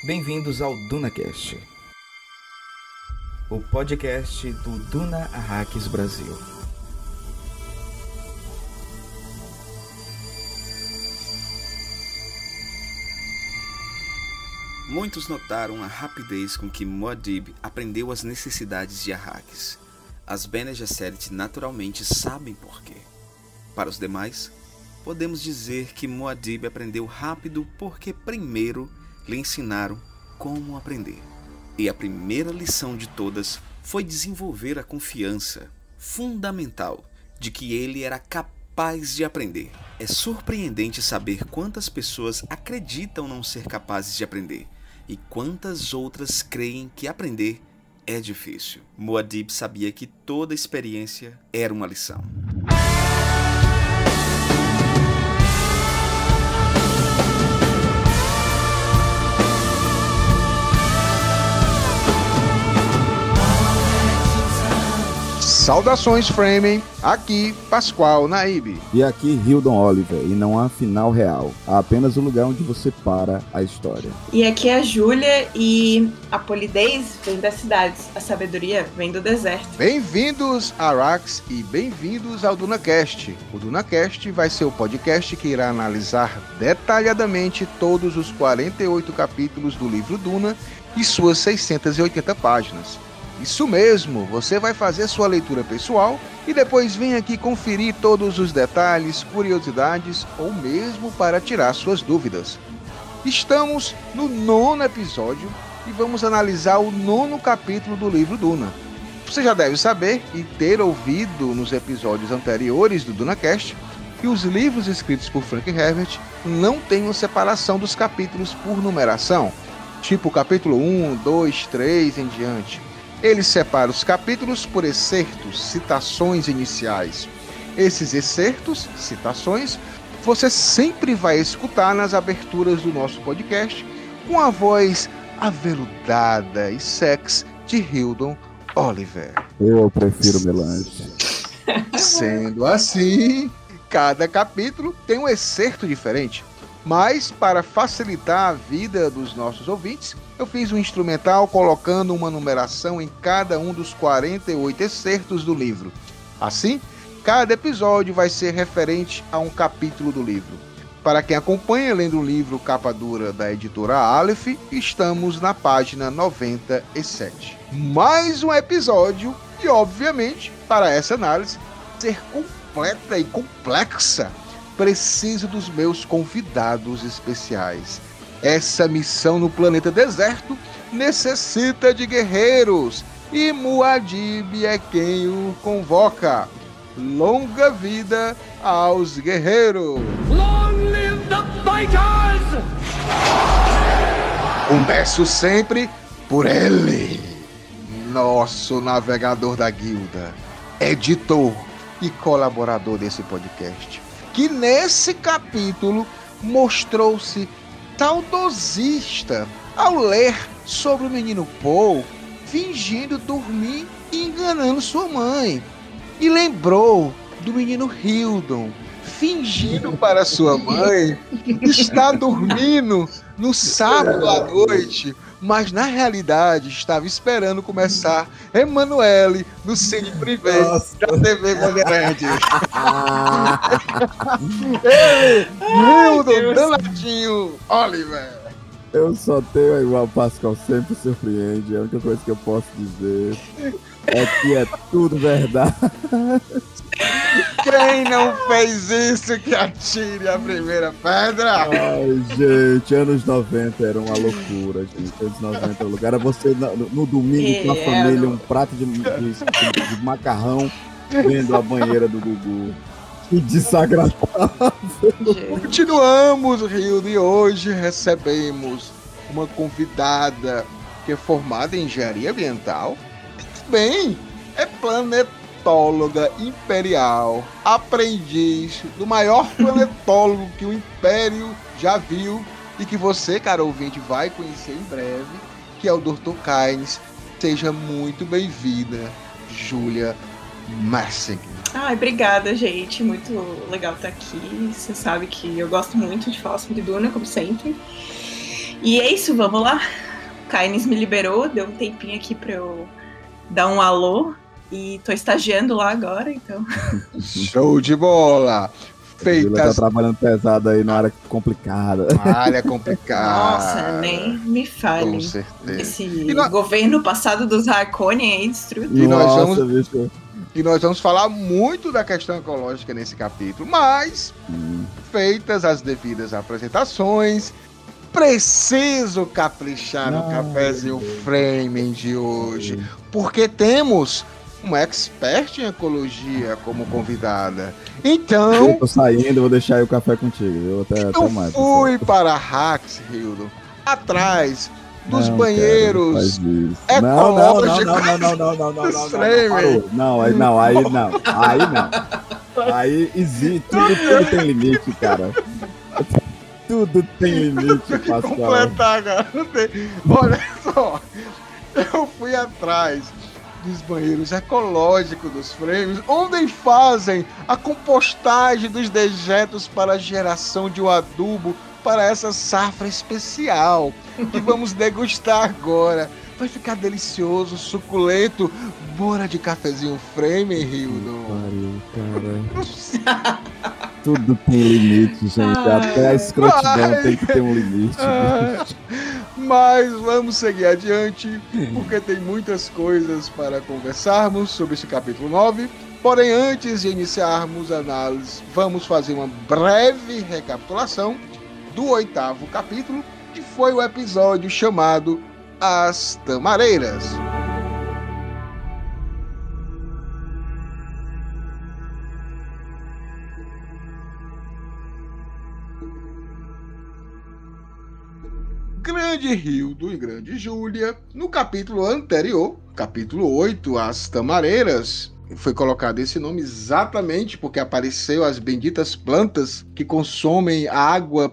Bem-vindos ao DunaCast, o podcast do Duna Arrakis Brasil. Muitos notaram a rapidez com que Muad'Dib aprendeu as necessidades de Arrakis. As Bene Gesserit naturalmente sabem por quê. Para os demais, podemos dizer que Muad'Dib aprendeu rápido porque primeiro lhe ensinaram como aprender. E a primeira lição de todas foi desenvolver a confiança fundamental de que ele era capaz de aprender. É surpreendente saber quantas pessoas acreditam não ser capazes de aprender e quantas outras creem que aprender é difícil. Muad'Dib sabia que toda experiência era uma lição. Saudações, Framing! Aqui, Pascoal Naib. E aqui, Hildon Oliver, e não há final real. Há apenas o lugar onde você para a história. E aqui é a Júlia, e a polidez vem das cidades, a sabedoria vem do deserto. Bem-vindos a Arax e bem-vindos ao DunaCast. O DunaCast vai ser o podcast que irá analisar detalhadamente todos os 48 capítulos do livro Duna e suas 680 páginas. Isso mesmo, você vai fazer sua leitura pessoal e depois vem aqui conferir todos os detalhes, curiosidades ou mesmo para tirar suas dúvidas. Estamos no 9º episódio e vamos analisar o 9º capítulo do livro Duna. Você já deve saber e ter ouvido nos episódios anteriores do DunaCast que os livros escritos por Frank Herbert não têm uma separação dos capítulos por numeração, tipo capítulo 1, 2, 3 em diante. Ele separa os capítulos por excertos, citações iniciais. Esses excertos, citações, você sempre vai escutar nas aberturas do nosso podcast com a voz aveludada e sexy de Hildon Oliver. Eu prefiro melange. Sendo assim, cada capítulo tem um excerto diferente. Mas, para facilitar a vida dos nossos ouvintes, eu fiz um instrumental colocando uma numeração em cada um dos 48 excertos do livro. Assim, cada episódio vai ser referente a um capítulo do livro. Para quem acompanha lendo o livro Capa Dura da editora Aleph, estamos na página 97. Mais um episódio e, obviamente, para essa análise ser completa e complexa, preciso dos meus convidados especiais. Essa missão no planeta deserto necessita de guerreiros e Muad'Dib é quem o convoca. Longa vida aos guerreiros! Long live the fighters! Começo sempre por ele, nosso navegador da guilda, editor e colaborador desse podcast, que nesse capítulo mostrou-se saudosista ao ler sobre o menino Paul fingindo dormir e enganando sua mãe. E lembrou do menino Hildon fingindo para sua mãe estar dormindo no sábado à noite, mas na realidade estava esperando começar Emanuele no Cine Privé da TV Bandeirante. Ele, Hildon Danadinho Oliver. Eu só tenho igual, Pascal sempre surpreende. A única coisa que eu posso dizer é que é tudo verdade. Quem não fez isso que atire a primeira pedra? Ai, gente, anos 90 era uma loucura, gente. Anos 90 era você no domingo com a família, um prato de macarrão vendo a banheira do Gugu. Que desagradável. Continuamos, Rio, e hoje recebemos uma convidada que é formada em engenharia ambiental. Bem, é planetóloga imperial, aprendiz do maior planetólogo que o Império já viu e que você, cara ouvinte, vai conhecer em breve, que é o Dr. Kynes. Seja muito bem-vinda, Júlia Messing. Ai, obrigada, gente. Muito legal estar aqui. Você sabe que eu gosto muito de falar sobre Duna, como sempre. E é isso, vamos lá. O Kynes me liberou, deu um tempinho aqui pra eu dar um alô. E tô estagiando lá agora, então. Show de bola! Ele tá trabalhando pesado aí na área complicada. Uma área complicada. Nossa, nem me fale. Com certeza. Esse governo passado dos Harkonnen aí destruiu. E nós vamos falar muito da questão ecológica nesse capítulo, mas, feitas as devidas apresentações, preciso caprichar no cafezinho Framing de hoje, porque temos uma expert em ecologia como convidada. Então... Eu tô saindo, vou deixar aí o café contigo. Eu até mais. Fui para Hax, Hildo, atrás dos banheiros ecológicos. Aí existe, tudo tem limite, cara. Tudo tem limite, Pascoal. Completar, cara. Olha só, eu fui atrás dos banheiros ecológicos dos Frames, onde fazem a compostagem dos dejetos para a geração de um adubo para essa safra especial que vamos degustar agora. Vai ficar delicioso, suculento. Bora de cafezinho Frame, Hildo. Cara. Tudo tem limite, gente. Até a escrotidão tem que ter um limite. Mas vamos seguir adiante, porque tem muitas coisas para conversarmos sobre esse capítulo 9. Porém, antes de iniciarmos a análise, vamos fazer uma breve recapitulação do 8º capítulo, que foi o episódio chamado As Tamareiras. Grande Hildo e Grande Júlia, no capítulo anterior, capítulo 8, As Tamareiras, foi colocado esse nome exatamente porque apareceu as benditas plantas que consomem água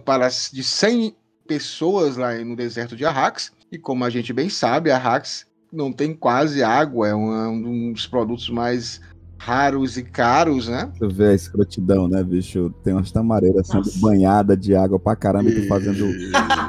de 100 pessoas lá no deserto de Arrax. E como a gente bem sabe, Arrax não tem quase água, é um dos produtos mais raros e caros, né? Tu vê a escrotidão, né, bicho? Tem umas tamareiras sendo banhadas de água pra caramba e tu fazendo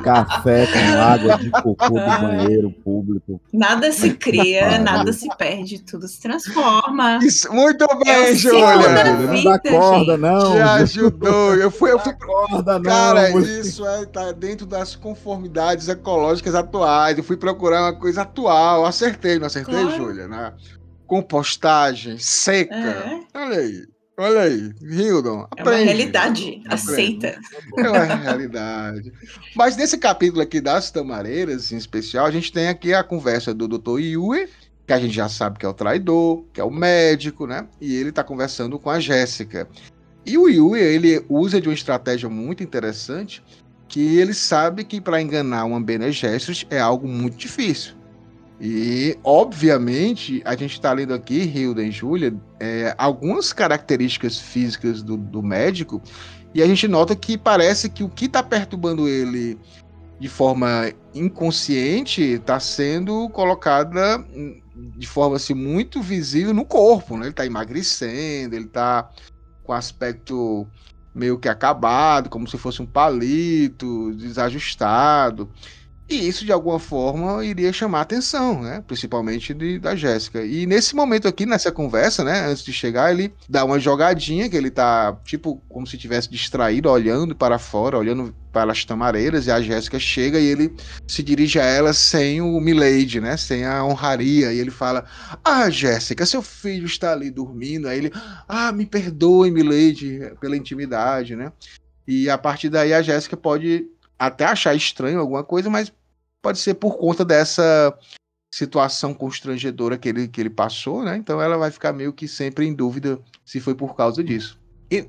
café com água de cocô do banheiro público. Nada se cria, nada se perde, tudo se transforma. Isso, muito bem, Júlia! Não dá corda, não. Te ajudou. Eu fui corda, não. Cara, isso tá dentro das conformidades ecológicas atuais. Eu fui procurar uma coisa atual. Acertei, não acertei, claro. Júlia, né? Compostagem seca. Olha aí, Hildon. É uma realidade, aceita. É uma realidade. Mas nesse capítulo aqui das tamareiras, em especial, a gente tem aqui a conversa do Dr. Yue, que a gente já sabe que é o traidor, que é o médico, né? E ele tá conversando com a Jéssica. E o Yue, ele usa de uma estratégia muito interessante, que ele sabe que para enganar uma Bene Gesserit é algo muito difícil. E, obviamente, a gente está lendo aqui, Hilda e Júlia, algumas características físicas do médico, e a gente nota que parece que o que está perturbando ele de forma inconsciente está sendo colocada de forma assim, muito visível no corpo, né? Ele está emagrecendo, ele está com aspecto meio que acabado, como se fosse um palito, desajustado. E isso, de alguma forma, iria chamar a atenção, né? Principalmente da Jéssica. E nesse momento aqui, nessa conversa, né? Antes de chegar, ele dá uma jogadinha, que ele tá, tipo, como se tivesse distraído, olhando para fora, olhando para as tamareiras, e a Jéssica chega e ele se dirige a ela sem o milady, né? Sem a honraria. E ele fala, Jéssica, seu filho está ali dormindo. Aí ele, me perdoe, milady, pela intimidade, né? E a partir daí a Jéssica pode até achar estranho alguma coisa, mas pode ser por conta dessa situação constrangedora que ele passou, né? Então ela vai ficar meio que sempre em dúvida se foi por causa disso.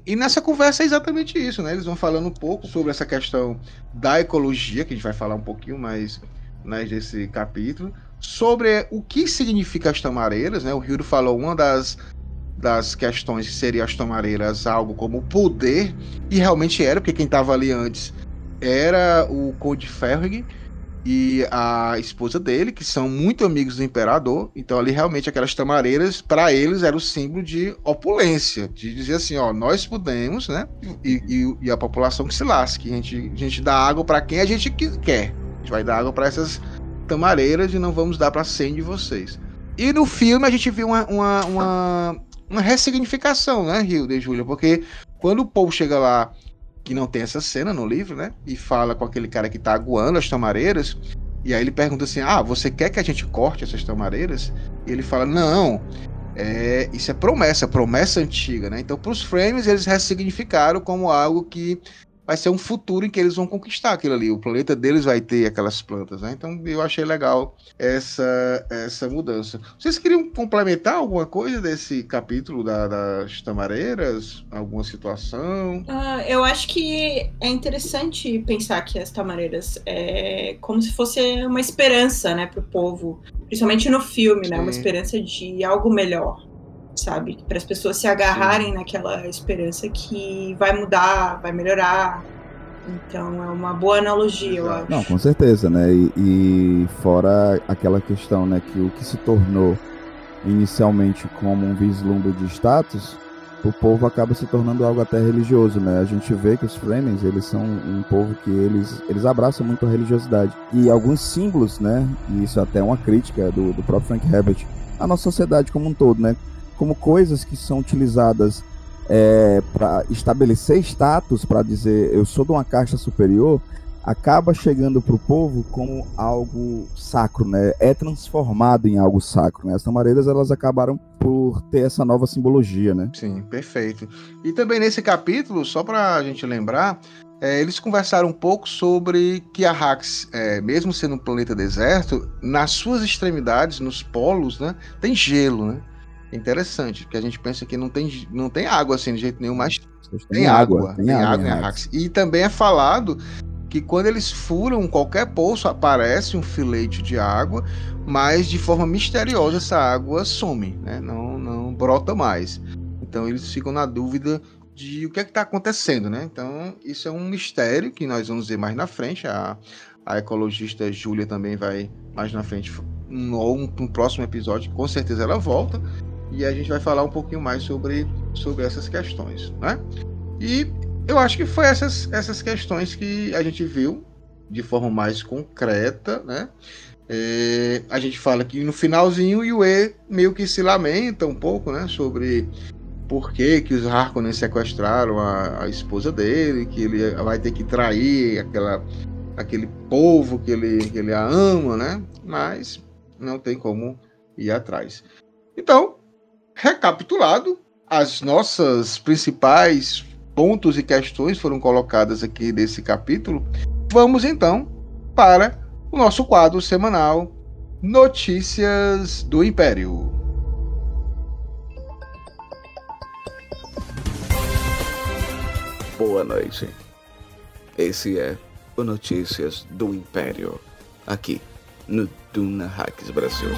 E nessa conversa é exatamente isso, né? Eles vão falando um pouco sobre essa questão da ecologia, que a gente vai falar um pouquinho mais nesse capítulo, sobre o que significa as tamareiras, né? O Hildo falou uma das questões que seria as tamareiras algo como poder, e realmente era, porque quem estava ali antes era o Conde Ferrig e a esposa dele, que são muito amigos do imperador. Então ali realmente aquelas tamareiras, para eles, era o símbolo de opulência, de dizer assim, nós podemos, né? E a população que se lasque, a gente dá água para quem a gente quer. A gente vai dar água para essas tamareiras e não vamos dar para 100 de vocês. E no filme a gente viu uma ressignificação, né, Hilda e Júlia? Porque quando o povo chega lá, que não tem essa cena no livro, né, e fala com aquele cara que tá aguando as tamareiras, e aí ele pergunta assim, você quer que a gente corte essas tamareiras? E ele fala, não, isso é promessa antiga, né? Então pros Fremen eles ressignificaram como algo que vai ser um futuro em que eles vão conquistar aquilo ali. O planeta deles vai ter aquelas plantas, né? Então eu achei legal essa mudança. Vocês queriam complementar alguma coisa desse capítulo das tamareiras? Alguma situação? Eu acho que é interessante pensar que as tamareiras é como se fosse uma esperança, né, pro povo. Principalmente no filme, né? Uma esperança de algo melhor, sabe? Para as pessoas se agarrarem naquela esperança que vai mudar, vai melhorar. Então é uma boa analogia, eu acho. Não, com certeza, né? E fora aquela questão, né, que o que se tornou inicialmente como um vislumbre de status, o povo acaba se tornando algo até religioso, né? A gente vê que os Fremen, eles são um povo que eles abraçam muito a religiosidade. E alguns símbolos, né? E isso até é uma crítica do próprio Frank Herbert à nossa sociedade como um todo, né? Como coisas que são utilizadas para estabelecer status, para dizer eu sou de uma casta superior, acaba chegando para o povo como algo sacro, né? É transformado em algo sacro, né? As tamareiras, elas acabaram por ter essa nova simbologia, né? Sim, perfeito. E também nesse capítulo, só para a gente lembrar, eles conversaram um pouco sobre que Arrax, mesmo sendo um planeta deserto, nas suas extremidades, nos polos, né, tem gelo, né? Interessante, porque a gente pensa que não tem água assim de jeito nenhum, mas tem água em Arrax. E também é falado que quando eles furam qualquer poço, aparece um filete de água, mas de forma misteriosa essa água some, né? Não brota mais. Então eles ficam na dúvida de o que está acontecendo, né? Então isso é um mistério que nós vamos ver mais na frente. A ecologista Júlia também vai mais na frente, ou no próximo episódio, com certeza ela volta. E a gente vai falar um pouquinho mais sobre essas questões, né? E eu acho que foi essas questões que a gente viu de forma mais concreta, né? A gente fala que no finalzinho o Yue meio que se lamenta um pouco, né? Sobre por que os Harkonnen sequestraram a esposa dele, que ele vai ter que trair aquele povo que ele a ama, né? Mas não tem como ir atrás. Então, recapitulado, as nossas principais pontos e questões foram colocadas aqui nesse capítulo. Vamos então para o nosso quadro semanal Notícias do Império. Boa noite. Esse é o Notícias do Império, aqui no Duna Hacks Brasil.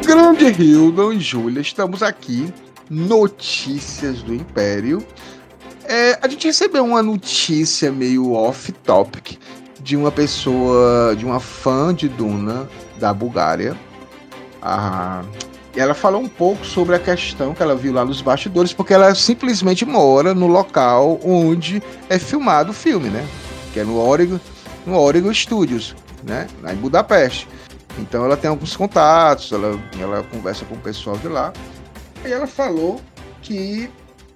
Grande Hildon e Júlia, estamos aqui, Notícias do Império. A gente recebeu uma notícia meio off-topic de uma pessoa, de uma fã de Duna da Bulgária. E ela falou um pouco sobre a questão que ela viu lá nos bastidores, porque ela simplesmente mora no local onde é filmado o filme, né? Que é no Oregon Studios, né? Lá em Budapeste. Então ela tem alguns contatos, ela conversa com o pessoal de lá. E ela falou que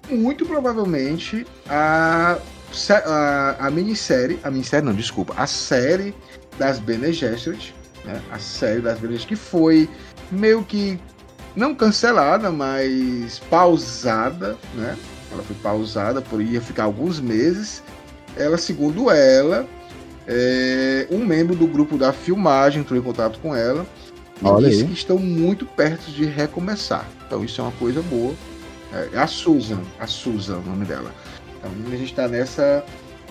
muito provavelmente a série das Bene Gesserit, né? A série das Bene Gesserit, que foi meio que não cancelada, mas pausada, né? Ela foi pausada, ia ficar alguns meses. Ela, segundo ela, um membro do grupo da filmagem entrou em contato com ela e disse que estão muito perto de recomeçar. Então isso é uma coisa boa. É a Susan, o nome dela. Então a gente está nessa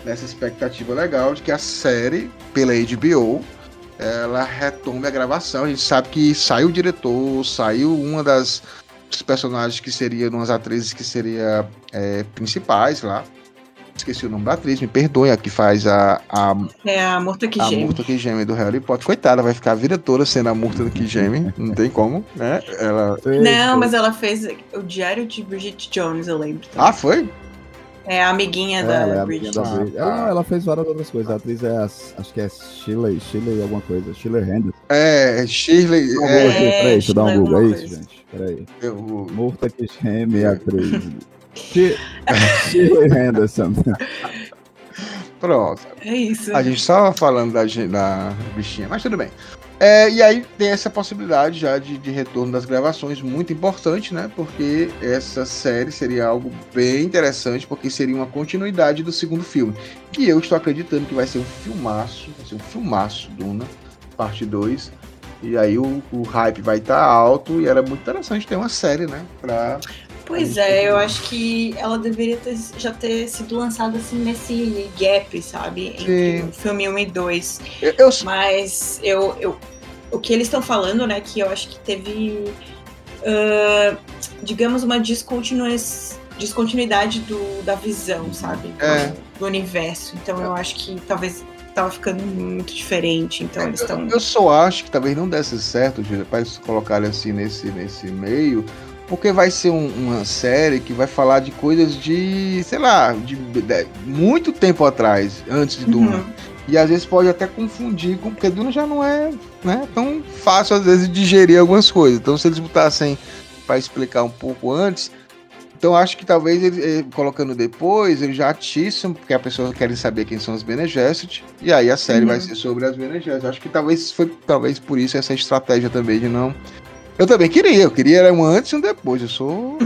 expectativa legal de que a série, pela HBO, ela retome a gravação. A gente sabe que saiu o diretor, saiu uma dos personagens que seria, umas atrizes que seria principais lá. esqueci o nome da atriz, me perdoem, a que faz a Murta que a Geme. Murta que Geme do Harry Potter. Coitada, vai ficar a vida toda sendo a Murta que Geme, não tem como, né? Ela... Não, mas ela fez o Diário de Bridget Jones, eu lembro. Também. Ah, foi? É a amiguinha Ela da é a Bridget. amiguinha da Bridget. Ela fez várias outras coisas. A atriz é, acho que é Shirley alguma coisa. Shirley Henderson. Shirley. Peraí, deixa eu dar um Google. É isso, coisa. gente. Peraí. Eu... Murta que Geme, atriz. Shirley Henderson. Pronto. É isso. A gente só falando da bichinha, mas tudo bem. E aí tem essa possibilidade já de retorno das gravações, muito importante, né? Porque essa série seria algo bem interessante, porque seria uma continuidade do segundo filme. Que eu estou acreditando que vai ser um filmaço, Duna, parte 2. E aí o hype vai estar alto e era muito interessante ter uma série, né? Pois é, eu acho que ela deveria já ter sido lançada assim nesse gap, sabe? Entre o filme 1 e 2. Mas o que eles estão falando, né, que eu acho que teve, digamos, uma descontinuidade da visão, sabe? Do universo. Então eu acho que talvez tava ficando muito diferente, então eles estão... Eu só acho que talvez não desse certo, Júlia, para eles colocarem assim nesse meio... Porque vai ser uma série que vai falar de coisas de, sei lá, de muito tempo atrás, antes de Duna. E às vezes pode até confundir, porque Duna já não é, né, tão fácil às vezes de digerir algumas coisas. Então se eles botassem para explicar um pouco antes, então acho que talvez ele, colocando depois, eles já atiçam, porque a pessoa quer saber quem são as Bene Gesserit, e aí a série vai ser sobre as Bene Gesserit. Acho que talvez por isso essa estratégia também de não... Eu também queria era um antes e um depois. Não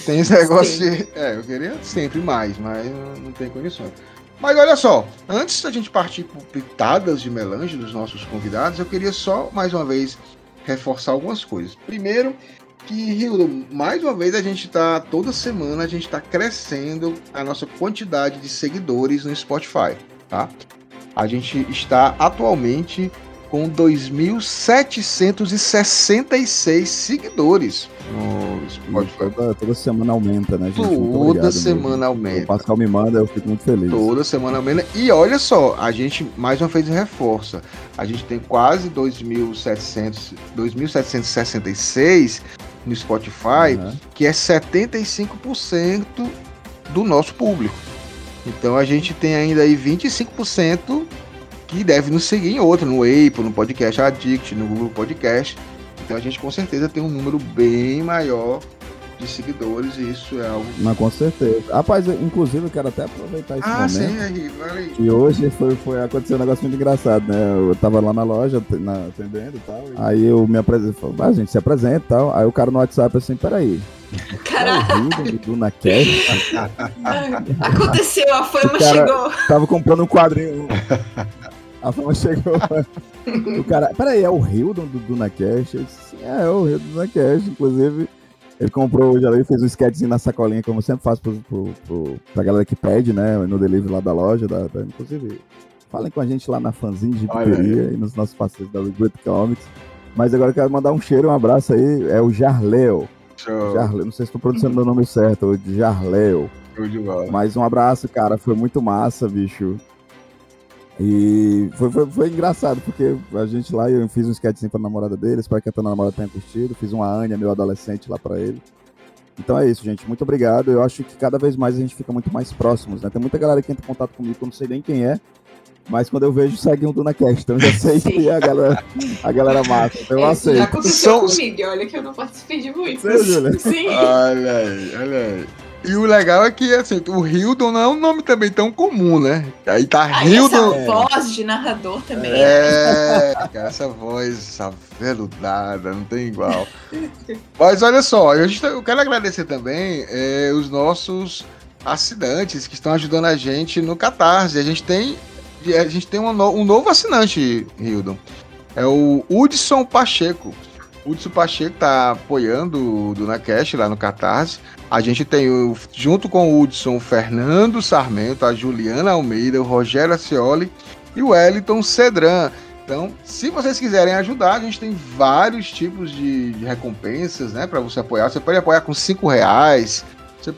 tem esse negócio de... eu queria sempre mais, mas não tem condições. Mas olha só, antes da gente partir por pitadas de melange dos nossos convidados, eu queria só, mais uma vez, reforçar algumas coisas. Primeiro, que, Hildo, mais uma vez toda semana a gente tá crescendo a nossa quantidade de seguidores no Spotify, tá? A gente está atualmente... com 2.766 seguidores no Spotify. Toda semana aumenta, né, gente? Toda semana aumenta. O Pascal me manda, eu fico muito feliz. Toda semana aumenta. E olha só, a gente mais uma vez reforça. A gente tem quase 2.766 no Spotify, que é 75% do nosso público. Então a gente tem ainda aí 25% que deve nos seguir em outro, no Apple, no Podcast Addict, no Google Podcast. Então a gente com certeza tem um número bem maior de seguidores e isso é algo... Mas com certeza. Rapaz, inclusive eu quero até aproveitar esse momento. Sim, e hoje aconteceu um negócio muito engraçado, né? Eu tava lá na loja, atendendo e tal. Aí eu me apresento, a gente se apresenta e tal. Aí o cara no WhatsApp assim, peraí. Caralho! Aconteceu, a fama chegou. Tava comprando um quadrinho. A fama chegou. O cara, peraí, é o Hildon do DunaCast? Eu disse, sim, é o Hildon do DunaCast. Inclusive, ele comprou hoje ali, fez um sketchzinho na sacolinha, como eu sempre faço pra galera que pede, né? No delivery lá da loja. Inclusive, falem com a gente lá na fanzine de Piperia e nos nossos parceiros da Regret Comics. Mas agora eu quero mandar um cheiro, um abraço aí. É o Jarleo. Jarleo, não sei se estou pronunciando meu nome certo, o Jarleo. Mas um abraço, cara, foi muito massa, bicho. E foi engraçado, porque a gente lá, eu fiz um sketchzinho pra namorada dele, espero que a tua namorada tenha curtido, fiz uma Anya, meu adolescente, lá pra ele. Então é isso, gente, muito obrigado. Eu acho que cada vez mais a gente fica muito mais próximos, né? Tem muita galera que entra em contato comigo, que eu não sei nem quem é, mas quando eu vejo, segue um DunaCast, então eu já sei que é a galera massa, então eu aceito. Já aconteceu comigo, olha que eu não participei de muito. Sim. Olha aí. E o legal é que, assim, o Hildon não é um nome também tão comum, né? Aí tá Hildon... Essa voz de narrador também. Essa voz aveludada, não tem igual. Mas olha só, eu quero agradecer também os nossos assinantes que estão ajudando a gente no Catarse. A gente tem um novo assinante, Hildon. É o Hudson Pacheco. O Hudson Pacheco tá apoiando o DunaCast lá no Catarse. A gente tem, junto com o Hudson, o Fernando Sarmento, a Juliana Almeida, o Rogério Acioli e o Wellington Cedran. Então, se vocês quiserem ajudar, a gente tem vários tipos de recompensas, né, para você apoiar. Você pode apoiar com R$5, você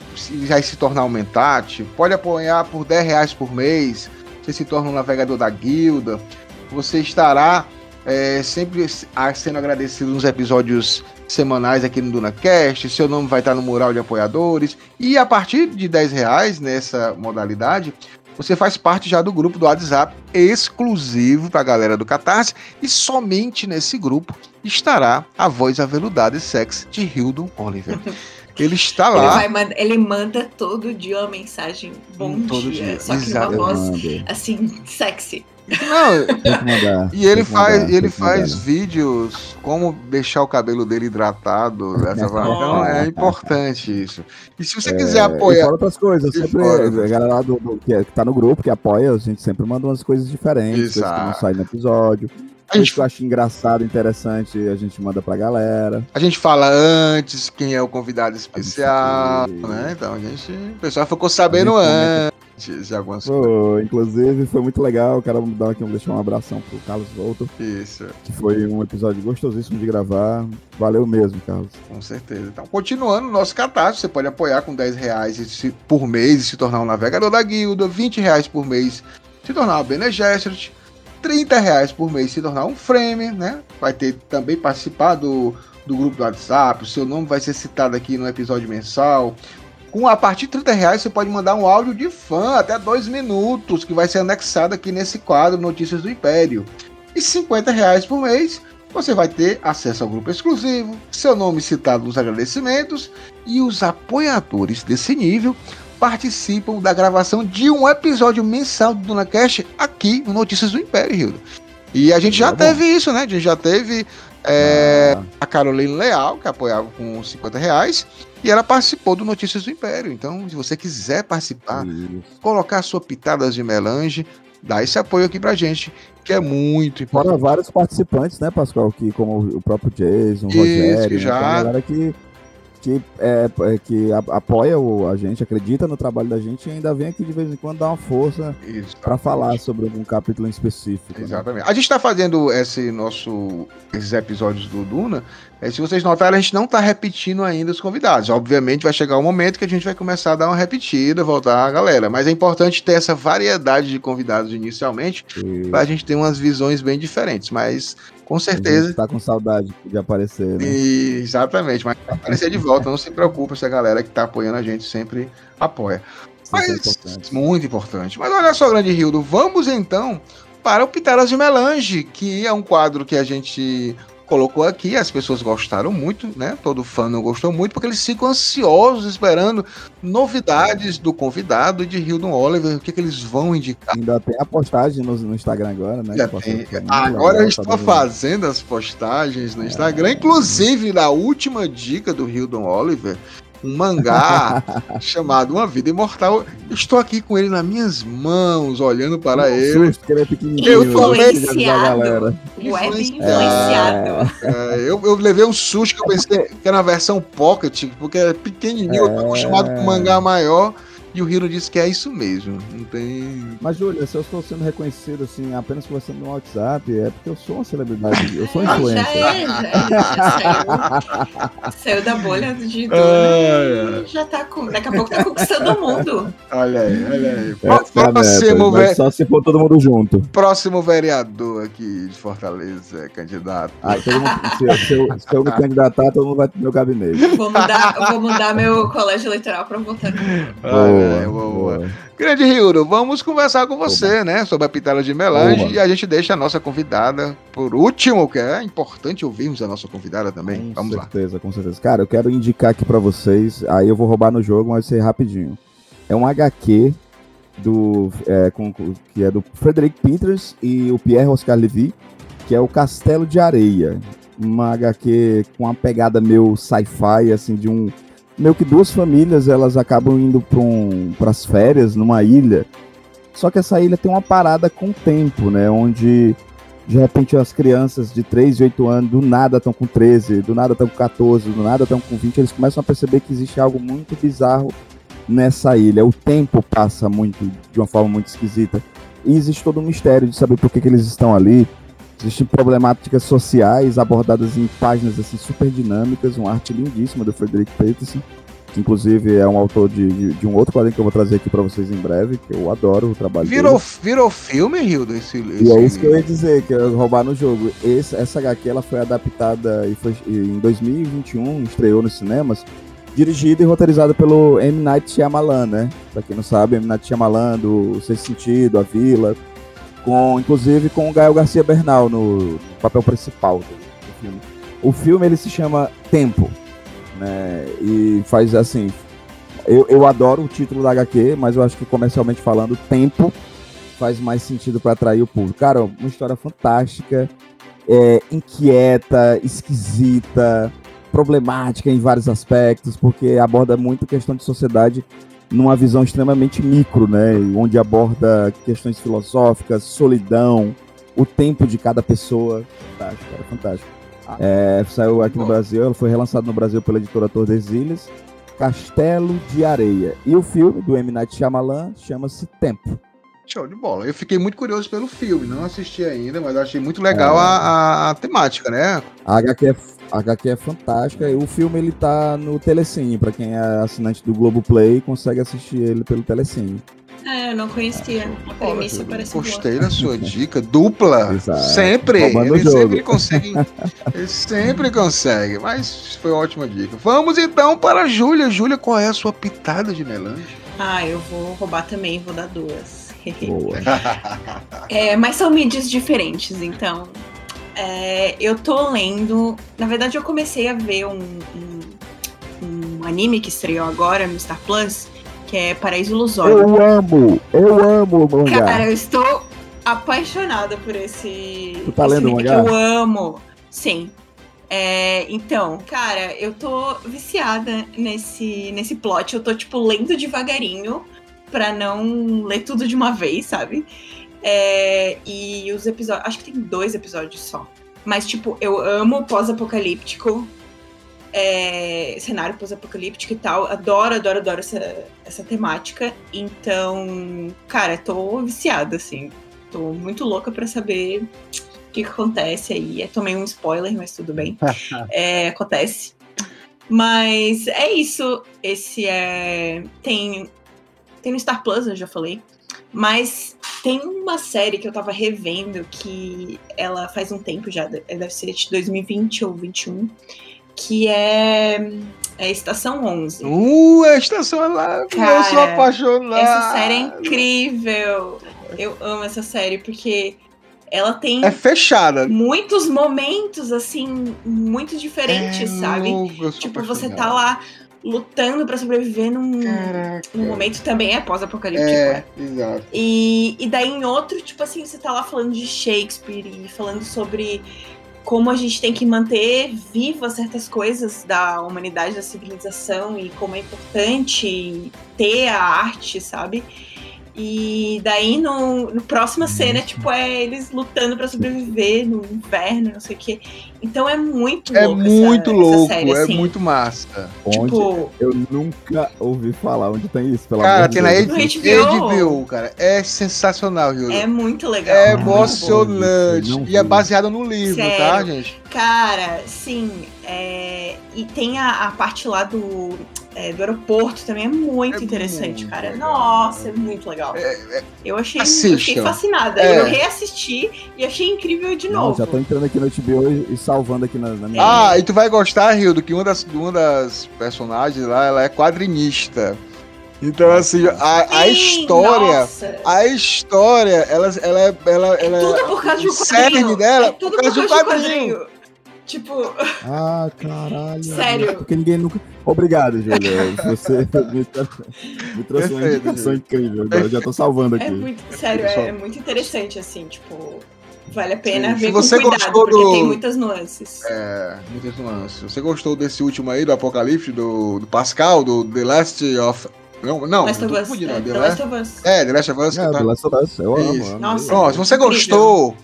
vai se tornar um Mentat, pode apoiar por R$10 por mês, você se torna um navegador da guilda, você estará sempre sendo agradecido nos episódios semanais aqui no DunaCast, seu nome vai estar no mural de apoiadores, e a partir de R$10 nessa modalidade, você faz parte já do grupo do WhatsApp exclusivo para a galera do Catarse, e somente nesse grupo estará a voz aveludada e sexy de Hildon Oliver. Ele está lá. Ele manda todo dia uma mensagem bom todo dia. Só que numa voz assim, sexy. Não, e ele faz vídeos como deixar o cabelo dele hidratado dessa forma. Então é importante isso. E se você quiser apoiar. E fora outras coisas, sempre a galera lá que tá no grupo, que apoia, a gente sempre manda umas coisas diferentes, coisas que não saem no episódio. A gente que eu acho engraçado, interessante, a gente manda pra galera. A gente fala antes quem é o convidado especial, né? Então o pessoal ficou sabendo antes de algumas coisas. Inclusive, foi muito legal. Quero deixar um abração pro Carlos Volto. Isso. Que foi um episódio gostosíssimo de gravar. Valeu mesmo, Carlos. Com certeza. Então, continuando o nosso Catarse, você pode apoiar com R$10 por mês e se tornar um navegador da guilda, R$20 por mês se tornar uma Bene Gesserit, R$30 por mês se tornar um frame, né? Vai ter também participar do grupo do WhatsApp, o seu nome vai ser citado aqui no episódio mensal. A partir de R$30 você pode mandar um áudio de fã, até 2 minutos, que vai ser anexado aqui nesse quadro Notícias do Império. E R$50 por mês você vai ter acesso ao grupo exclusivo, seu nome citado nos agradecimentos, e os apoiadores desse nível participam da gravação de um episódio mensal do DunaCast aqui no Notícias do Império, Hildo. E a gente já teve isso, né? A gente já teve a Caroline Leal, que apoiava com R$50, e ela participou do Notícias do Império. Então, se você quiser participar, colocar sua pitadas de melange, dá esse apoio aqui pra gente, que é muito importante. Fora vários participantes, né, Pascoal? Que, como o próprio Jason, o Rogério, que já... né, a galera que apoia a gente, acredita no trabalho da gente e ainda vem aqui de vez em quando dar uma força para falar sobre um capítulo em específico. Exatamente. Né? A gente está fazendo esses episódios do Duna. Se vocês notarem, a gente não está repetindo ainda os convidados. Obviamente vai chegar um momento que a gente vai começar a dar uma repetida, voltar a galera. Mas é importante ter essa variedade de convidados inicialmente, para a gente ter umas visões bem diferentes. Mas com certeza. A gente tá com saudade de aparecer, né? Exatamente, mas vai aparecer de volta, não se preocupe, essa galera que tá apoiando a gente sempre apoia. Mas muito importante. Mas olha só, grande Hildo, vamos então para o Pitadas de Melange, que é um quadro que a gente colocou aqui, as pessoas gostaram muito, né? Todo fã não gostou muito, porque eles ficam ansiosos esperando novidades do convidado de Hildon Oliver, o que eles vão indicar. Ainda tem a postagem no Instagram agora, né? Agora eu estou fazendo as postagens no Instagram, inclusive na última dica do Hildon Oliver, um mangá chamado Uma Vida Imortal. Eu estou aqui com ele nas minhas mãos, olhando para ele. Que ele é pequenininho. Eu influenciado. Eu levei um susto que eu pensei que era a versão Pocket, porque é pequenininho, eu tô acostumado com mangá maior. E o Hiro disse que é isso mesmo. Não tem... Mas, Júlia, se eu estou sendo reconhecido assim, apenas conversando no WhatsApp, é porque eu sou uma celebridade, eu sou influencer. Já saiu da bolha de Duna e já tá daqui a pouco tá conquistando o mundo. Olha aí. Próximo, só se for todo mundo junto. Próximo vereador aqui de Fortaleza, candidato. Se eu me candidatar, todo mundo vai pro meu gabinete. Vou mudar meu colégio eleitoral pra votar no Boa. Grande Hiro, vamos conversar com você, né, sobre a pitada de melange, e a gente deixa a nossa convidada por último, que é importante ouvirmos a nossa convidada também. Vamos lá. Com certeza. Cara, eu quero indicar aqui pra vocês, aí eu vou roubar no jogo, mas vai ser rapidinho. É um HQ que é do Frederick Peters e o Pierre Oscar Levy, que é o Castelo de Areia. Uma HQ com uma pegada meio sci-fi, assim, de meio que duas famílias, elas acabam indo para as férias numa ilha, só que essa ilha tem uma parada com o tempo, né, onde de repente as crianças de 3 e 8 anos do nada estão com 13, do nada estão com 14, do nada estão com 20, eles começam a perceber que existe algo muito bizarro nessa ilha, o tempo passa de uma forma muito esquisita, e existe todo um mistério de saber por que eles estão ali. Existem problemáticas sociais abordadas em páginas assim, super dinâmicas, uma arte lindíssima do Frederick Peterson, que inclusive é um autor de um outro quadrinho que eu vou trazer aqui pra vocês em breve, que eu adoro o trabalho dele. Virou filme, Hildo? E é isso que eu ia dizer, que eu ia roubar no jogo. Essa HQ ela foi adaptada e foi em 2021, estreou nos cinemas, dirigida e roteirizada pelo M. Night Shyamalan, né? Pra quem não sabe, M. Night Shyamalan, do Sexto Sentido, A Vila, inclusive com o Gael Garcia Bernal no papel principal do filme. O filme ele se chama Tempo, né? E faz assim, eu adoro o título da HQ, mas eu acho que comercialmente falando, Tempo faz mais sentido para atrair o público. Cara, uma história fantástica, inquieta, esquisita, problemática em vários aspectos, porque aborda muito questão de sociedade numa visão extremamente micro, né? Onde aborda questões filosóficas, solidão, o tempo de cada pessoa. Fantástico, cara, fantástico. Saiu aqui no Brasil, ela foi relançada no Brasil pela editora Tordesilhas, Castelo de Areia. E o filme do M. Night Shyamalan chama-se Tempo. Show de bola. Eu fiquei muito curioso pelo filme, não assisti ainda, mas achei muito legal a temática, né? A HQ é fantástica. E o filme ele tá no Telecine, pra quem é assinante do Globoplay, consegue assistir ele pelo Telecine. Eu não conhecia. A premissa parece boa. Gostei da sua dica. Dupla. Exato. Sempre. Roubando Eles o jogo. sempre conseguem. Eles sempre conseguem. Mas foi ótima dica. Vamos então para a Júlia. Júlia, qual é a sua pitada de melange? Eu vou roubar também, vou dar 2. Boa. Mas são mídias diferentes, então. Eu tô lendo. Na verdade, eu comecei a ver um anime que estreou agora no Star Plus, que é Paraíso Ilusório. Eu amo o mangá. Cara, eu estou apaixonada por esse. Tu tá lendo o anime mangá? que eu amo. Sim. Então, cara, eu tô viciada nesse plot. Eu tô, tipo, lendo devagarinho pra não ler tudo de uma vez, sabe? E os episódios... Acho que tem 2 episódios só. Mas, tipo, eu amo pós-apocalíptico. Cenário pós-apocalíptico e tal. Adoro essa temática. Então, cara, tô viciada, assim. Tô muito louca pra saber o que acontece aí. Eu tomei um spoiler, mas tudo bem. Acontece. Mas é isso. Esse tem no Star Plus, eu já falei. Mas tem uma série que eu tava revendo que ela faz um tempo já, deve ser de 2020 ou 2021, que é Estação 11. A Estação é lá. Eu sou apaixonado. Essa série é incrível. Eu amo essa série porque ela tem... É fechada. Muitos momentos, assim, muito diferentes, sabe? Tipo, você tá lá lutando pra sobreviver num momento também pós-apocalíptico. Exato. E daí em outro, tipo assim, você tá lá falando de Shakespeare e falando sobre como a gente tem que manter vivas certas coisas da humanidade, da civilização e como é importante ter a arte, sabe? E daí no próxima cena, tipo, eles lutando pra sobreviver no inverno, não sei o quê. Então é muito louco. Essa série, assim. Muito massa. Tipo, eu nunca ouvi falar onde tem isso, pelo cara, amor tem de na Deus. HBO, cara. É sensacional, Rio. É muito legal. É emocionante. Não e é baseado no livro, sério, tá, gente? Cara, sim. E tem a parte lá do aeroporto também, é muito interessante, muito cara. legal. Nossa, é muito legal. Eu fiquei fascinada. Eu reassisti e achei incrível de novo. Já tô entrando aqui no HBO e salvando aqui na minha... E tu vai gostar, Rildo, que uma das personagens lá, ela é quadrinista. Então, assim, a história... Nossa. A história, ela é tudo por causa de um cerne quadrinho. dela, Tudo por causa de um quadrinho. Tipo... caralho. Sério. Porque ninguém nunca... Obrigado, Júlia. Você me trouxe uma indicação incrível. Agora eu já tô salvando aqui. É muito interessante, assim, tipo... Vale a pena ver se com você cuidado, gostou porque tem muitas nuances. Muitas nuances. Você gostou desse último aí, do Apocalipse, do Pascal, do The Last of... Não, Last of Us. The Last of Us. The Last of Us. The Last of Us, eu amo. Nossa, pronto, se você gostou,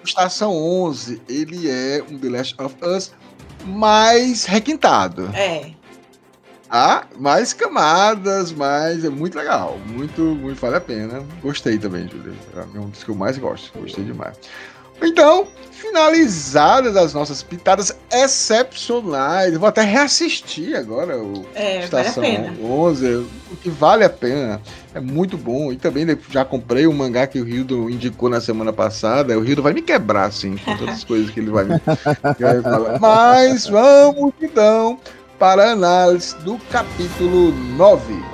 Estação 11, ele é um The Last of Us mais requintado. Mais camadas, mas é muito legal. Muito vale a pena. Gostei também, Júlia. É um dos que eu mais gosto. Gostei demais. Então, finalizadas as nossas pitadas excepcionais, eu vou até reassistir agora o Estação vale a pena. 11, o que vale a pena, é muito bom. E também já comprei o mangá que o Hildo indicou na semana passada. O Hildo vai me quebrar, assim, com todas as coisas que ele vai me falar. Mas vamos, então, para a análise do capítulo 9.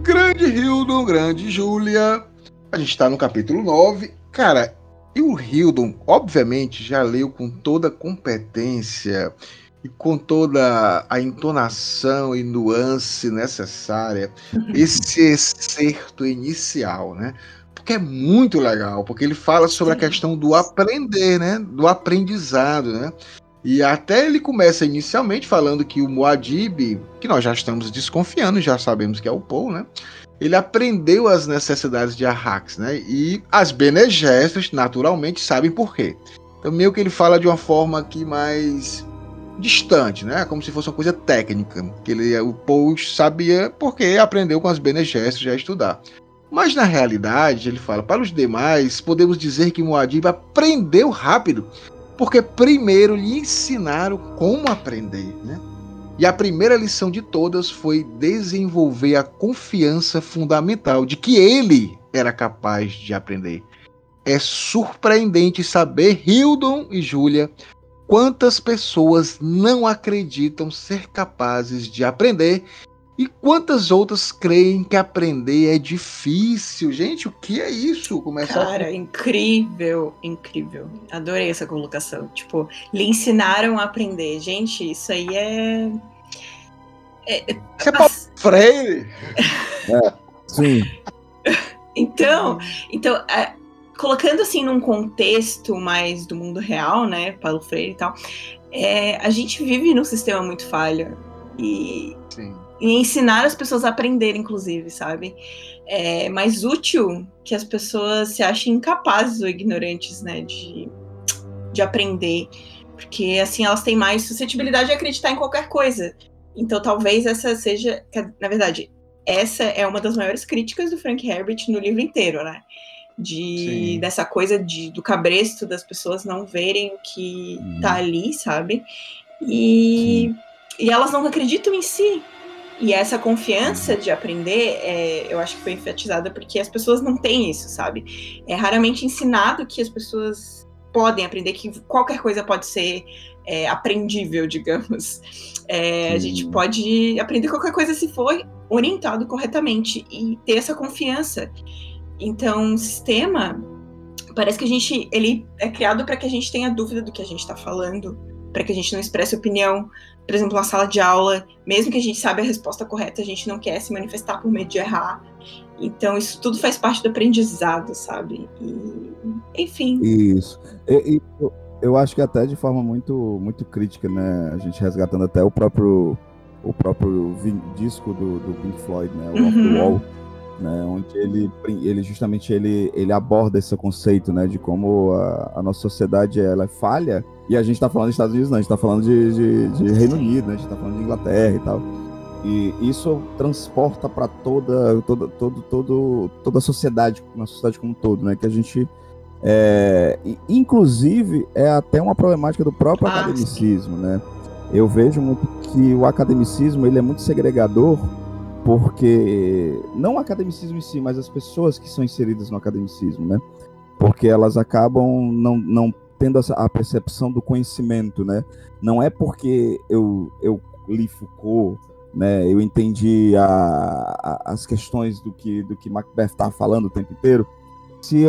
Grande Hildon, grande Júlia. A gente tá no capítulo 9. Cara, e o Hildon, obviamente, já leu com toda a competência e com toda a entonação e nuance necessária esse excerto inicial, né? Porque é muito legal, porque ele fala sobre a questão do aprender, né? Do aprendizado, né? E até ele começa inicialmente falando que o Muad'Dib, que nós já estamos desconfiando, já sabemos que é o Paul, né? Ele aprendeu as necessidades de Arrax, né? E as Bene Gesserit, naturalmente, sabem por quê. Então, meio que ele fala de uma forma aqui mais distante, né? Como se fosse uma coisa técnica. Que o Paul sabia porque aprendeu com as Bene Gesserit já a estudar. Mas, na realidade, ele fala, para os demais, podemos dizer que Muad'Dib aprendeu rápido, porque primeiro lhe ensinaram como aprender, né? E a primeira lição de todas foi desenvolver a confiança fundamental de que ele era capaz de aprender. É surpreendente saber, Hildon e Júlia, quantas pessoas não acreditam ser capazes de aprender e quantas outras creem que aprender é difícil. Gente, o que é isso? Cara, incrível, incrível. Adorei essa colocação. Tipo, lhe ensinaram a aprender. Gente, isso aí é... Isso é Paulo Freire? Sim. Então colocando assim num contexto mais do mundo real, né, Paulo Freire e tal, a gente vive num sistema muito falho e ensinar as pessoas a aprender, inclusive, sabe? É mais útil que as pessoas se achem incapazes ou ignorantes, né, de aprender, porque assim elas têm mais suscetibilidade de acreditar em qualquer coisa. Então talvez essa seja, na verdade, essa é uma das maiores críticas do Frank Herbert no livro inteiro, né? Dessa coisa do cabresto das pessoas não verem o que tá ali, sabe? E elas não acreditam em si. E essa confiança de aprender, eu acho que foi enfatizada porque as pessoas não têm isso, sabe? É raramente ensinado que as pessoas podem aprender, que qualquer coisa pode ser aprendível, digamos. A gente pode aprender qualquer coisa se for orientado corretamente e ter essa confiança. Então, o sistema, parece que ele é criado para que a gente tenha dúvida do que a gente está falando, para que a gente não expresse opinião. Por exemplo, na sala de aula, mesmo que a gente saiba a resposta correta, a gente não quer se manifestar por medo de errar. Então, isso tudo faz parte do aprendizado, sabe? E, enfim. Isso. Eu acho que até de forma muito, muito crítica, né? A gente resgatando até o próprio disco do Pink Floyd, né? O Off the Wall, né? Onde ele justamente aborda esse conceito, né? De como a nossa sociedade ela é falha. E a gente está falando dos Estados Unidos, não, a gente está falando de Reino Unido, né? A gente está falando de Inglaterra e tal. E isso transporta para toda a sociedade, na sociedade como um todo, né? Que a gente, inclusive, é até uma problemática do próprio academicismo, né? Eu vejo muito que o academicismo ele é muito segregador, porque não o academicismo em si, mas as pessoas que são inseridas no academicismo, né? Porque elas acabam não tendo a percepção do conhecimento, né? Não é porque eu li Foucault, né? Eu entendi as questões do que Macbeth estava falando o tempo inteiro. Se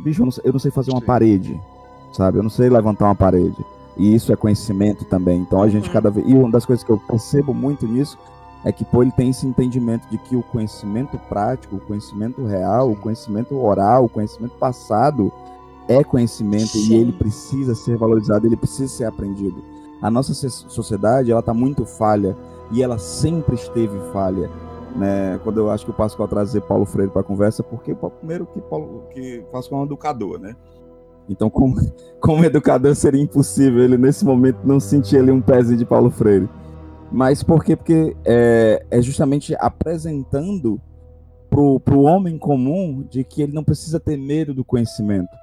bicho, eu não sei fazer uma parede, sabe? Eu não sei levantar uma parede. E isso é conhecimento também. Então a gente cada vez... E uma das coisas que eu percebo muito nisso é que ele tem esse entendimento de que o conhecimento prático, o conhecimento real, o conhecimento oral, o conhecimento passado é conhecimento. Sim. E ele precisa ser valorizado, ele precisa ser aprendido. A nossa sociedade, ela tá muito falha, e ela sempre esteve falha, né? Quando eu acho que o Pascoal trazer Paulo Freire para a conversa, porque primeiro que Pascoal é um educador, né? Então, como educador, seria impossível ele, nesse momento, não sentir ali um pezinho de Paulo Freire. Mas por quê? Porque é justamente apresentando pro homem comum de que ele não precisa ter medo do conhecimento,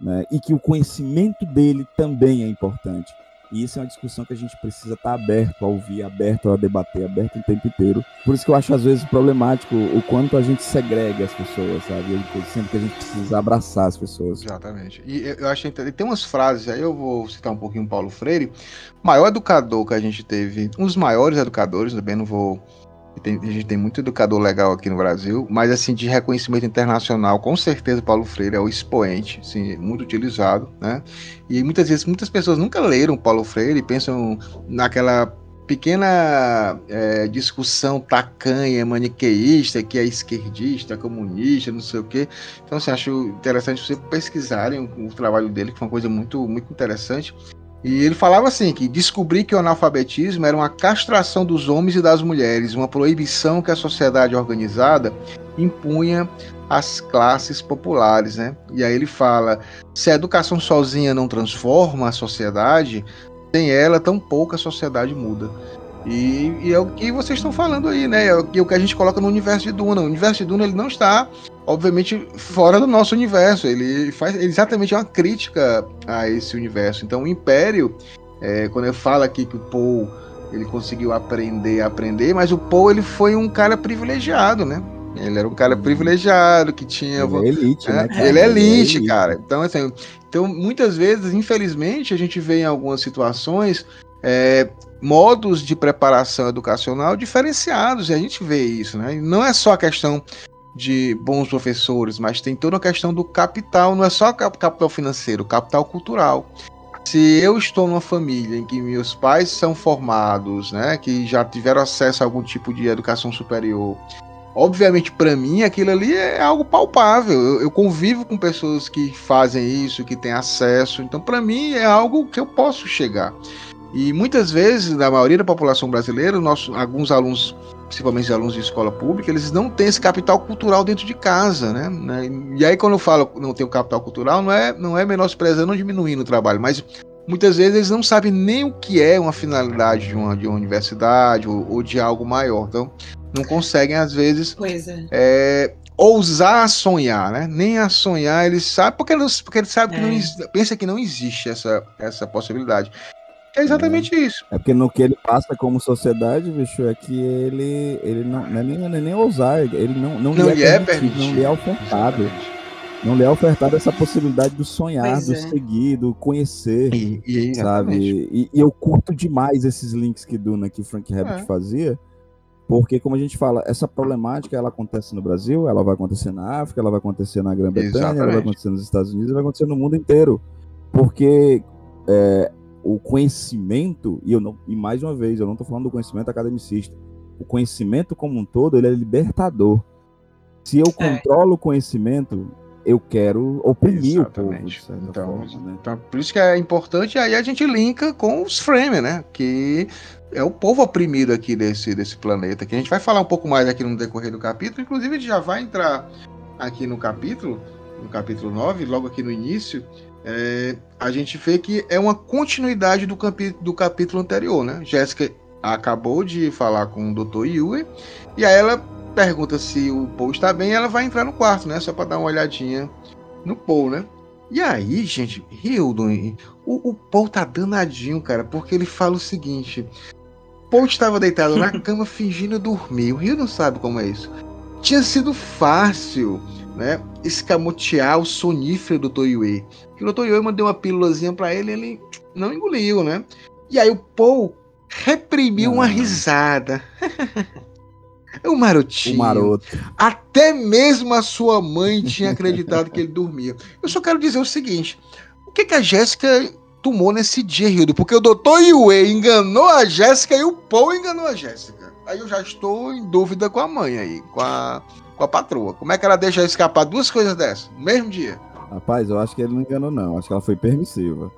né? E que o conhecimento dele também é importante. E isso é uma discussão que a gente precisa estar aberto a ouvir, aberto a debater, aberto o tempo inteiro. Por isso que eu acho, às vezes, problemático o quanto a gente segrega as pessoas, sabe? Sempre que a gente precisa abraçar as pessoas. Exatamente. E eu achei interessante. Tem umas frases, aí eu vou citar um pouquinho o Paulo Freire. O maior educador que a gente teve, um dos maiores educadores, também não vou... A gente tem muito educador legal aqui no Brasil, mas assim, de reconhecimento internacional, com certeza Paulo Freire é o expoente, assim, muito utilizado, né? E muitas vezes, muitas pessoas nunca leram Paulo Freire e pensam naquela pequena discussão tacanha, maniqueísta, que é esquerdista, comunista, não sei o quê. Então, assim, acho interessante vocês pesquisarem o trabalho dele, que foi uma coisa muito, muito interessante. E ele falava assim, que descobri que o analfabetismo era uma castração dos homens e das mulheres, uma proibição que a sociedade organizada impunha às classes populares, né? E aí ele fala, se a educação sozinha não transforma a sociedade, sem ela, tão pouco a sociedade muda. E é o que vocês estão falando aí, né? É o que a gente coloca no universo de Duna. O universo de Duna, ele não está, obviamente, fora do nosso universo. Ele faz exatamente uma crítica a esse universo. Então, o Império, quando eu falo aqui que o Paul, ele conseguiu aprender, mas o Paul, ele foi um cara privilegiado, né? Ele era um cara privilegiado, que tinha... Ele é elite, né? Ele é elite, cara. Então, assim, muitas vezes, infelizmente, a gente vê em algumas situações... modos de preparação educacional diferenciados, e a gente vê isso, né? E não é só a questão de bons professores, mas tem toda a questão do capital, não é só capital financeiro, capital cultural. Se eu estou numa família em que meus pais são formados, né, que já tiveram acesso a algum tipo de educação superior, obviamente para mim aquilo ali é algo palpável. Eu convivo com pessoas que fazem isso, que têm acesso, então para mim é algo que eu posso chegar. E muitas vezes, na maioria da população brasileira, alguns alunos, principalmente alunos de escola pública, eles não têm esse capital cultural dentro de casa, né? E aí quando eu falo não tem o capital cultural, não é menosprezando ou diminuindo o trabalho, mas muitas vezes eles não sabem nem o que é uma finalidade de uma universidade ou de algo maior. Então, não conseguem, às vezes, ousar sonhar, né? Nem a sonhar eles sabem, porque eles sabem que pensa que não existe essa possibilidade. É exatamente isso. É porque no que ele passa como sociedade, bicho, é que ele não é nem ousar, ele não lhe é permitido, não lhe é ofertado. Exatamente. Não lhe é ofertada essa possibilidade do sonhar, do seguir, do conhecer, sabe? E eu curto demais esses links que o Frank Herbert fazia, porque, como a gente fala, essa problemática, ela acontece no Brasil, ela vai acontecer na África, ela vai acontecer na Grã-Bretanha, ela vai acontecer nos Estados Unidos, ela vai acontecer no mundo inteiro. Porque o conhecimento, e mais uma vez, eu não estou falando do conhecimento academicista, o conhecimento como um todo, ele é libertador. Se eu controlo o conhecimento, eu quero oprimir o povo, de certa forma, né? Então, por isso que é importante, aí a gente linka com os Fremen, né? Que é o povo oprimido aqui desse planeta, que a gente vai falar um pouco mais aqui no decorrer do capítulo, inclusive a gente já vai entrar aqui no capítulo 9, logo aqui no início, a gente vê que é uma continuidade do capítulo anterior, né? Jéssica acabou de falar com o Dr. Yue, e aí ela pergunta se o Paul está bem, e ela vai entrar no quarto, né? Só para dar uma olhadinha no Paul, né? E aí, gente, Hildon, o Paul tá danadinho, cara, porque ele fala o seguinte: Paul estava deitado na cama fingindo dormir. O Hildon sabe como é isso. Tinha sido fácil, né, escamotear o sonífero do Dr. Yue. O Dr. Yue mandou uma pílulazinha para ele não engoliu, né? E aí o Paul reprimiu uma risada. O marotinho. O maroto. Até mesmo a sua mãe tinha acreditado que ele dormia. Eu só quero dizer o seguinte: o que a Jéssica tomou nesse dia, Hildo? Porque o Dr. Yue enganou a Jéssica e o Paul enganou a Jéssica. Aí eu já estou em dúvida com a mãe aí, com a patroa. Como é que ela deixa escapar duas coisas dessas no mesmo dia? Rapaz, eu acho que ele não enganou, não. Acho que ela foi permissiva.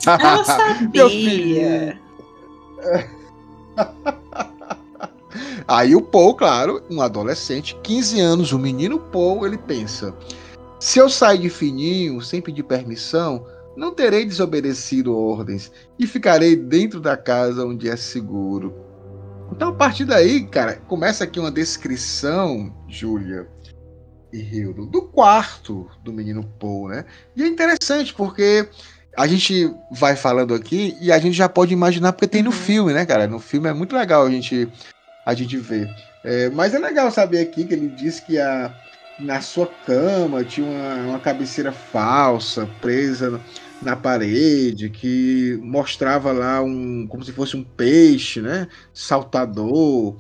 Ela sabia. Aí o Paul, claro, um adolescente, 15 anos, o menino Paul, ele pensa: se eu sair de fininho, sem pedir permissão, não terei desobedecido ordens e ficarei dentro da casa onde é seguro. Então, a partir daí, cara, começa aqui uma descrição, Júlia e Hildo, do quarto do menino Paul, né? E é interessante porque a gente vai falando aqui e a gente já pode imaginar, porque tem no filme, né, cara? No filme é muito legal a gente ver. Mas é legal saber aqui que ele diz que na sua cama tinha uma cabeceira falsa presa na parede, que mostrava lá como se fosse um peixe, né? Saltador.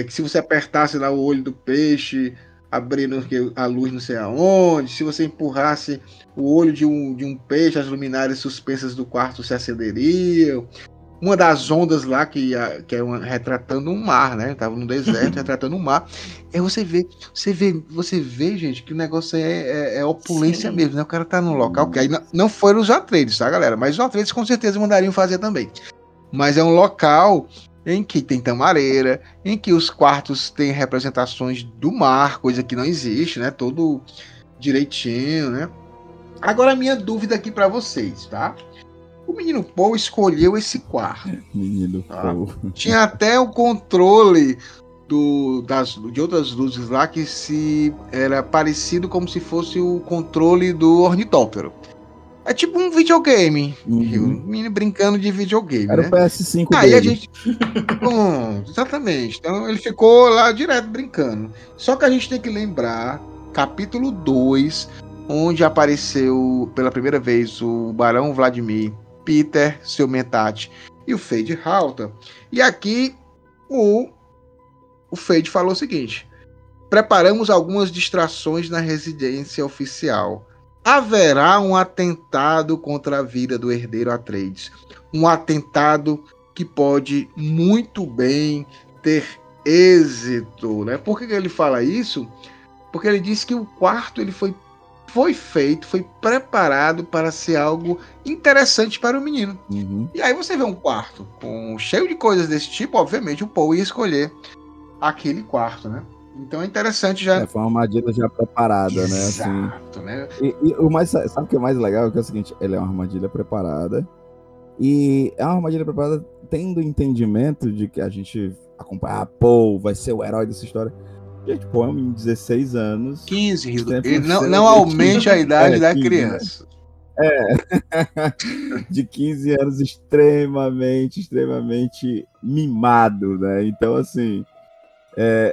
Que se você apertasse lá o olho do peixe, abrindo a luz não sei aonde. Se você empurrasse o olho de um peixe, as luminárias suspensas do quarto se acenderiam. Uma das ondas lá que é retratando um mar, né? Tava no deserto retratando um mar. Você vê, gente, que o negócio é opulência. Sim. Mesmo, né? O cara tá num local que aí não foram os Atreides, tá, galera? Mas os Atreides com certeza mandariam fazer também. Mas é um local em que tem tamareira, em que os quartos têm representações do mar, coisa que não existe, né? Todo direitinho, né? Agora a minha dúvida aqui para vocês, tá? O menino Paul escolheu esse quarto. Menino Paul. Tinha até o controle de outras luzes lá que era parecido como se fosse o controle do ornitóptero. É tipo um videogame. Um menino brincando de videogame. Era, né? O PS5 Aí dele. a gente... exatamente. Então ele ficou lá direto brincando. Só que a gente tem que lembrar, capítulo 2, onde apareceu pela primeira vez o Barão Vladimir, Peter, seu Mentat e o Feyd Rautha. E aqui o Feyd falou o seguinte: preparamos algumas distrações na residência oficial. Haverá um atentado contra a vida do herdeiro Atreides. Um atentado que pode muito bem ter êxito, né? Por que ele fala isso? Porque ele diz que o quarto ele foi preparado para ser algo interessante para o menino. E aí você vê um quarto cheio de coisas desse tipo, obviamente o Paul ia escolher aquele quarto, né? Então é interessante já... foi uma armadilha já preparada, né? Exato, assim. Né? E o mais, sabe o que é mais legal? Que é o seguinte, ele é uma armadilha preparada, e é uma armadilha preparada tendo o entendimento de que a gente acompanha, Paul vai ser o herói dessa história. Gente, Paul é um menino de 16 anos. 15, ele não aumente a idade da 15, criança. De 15 anos, extremamente mimado, né? Então, assim,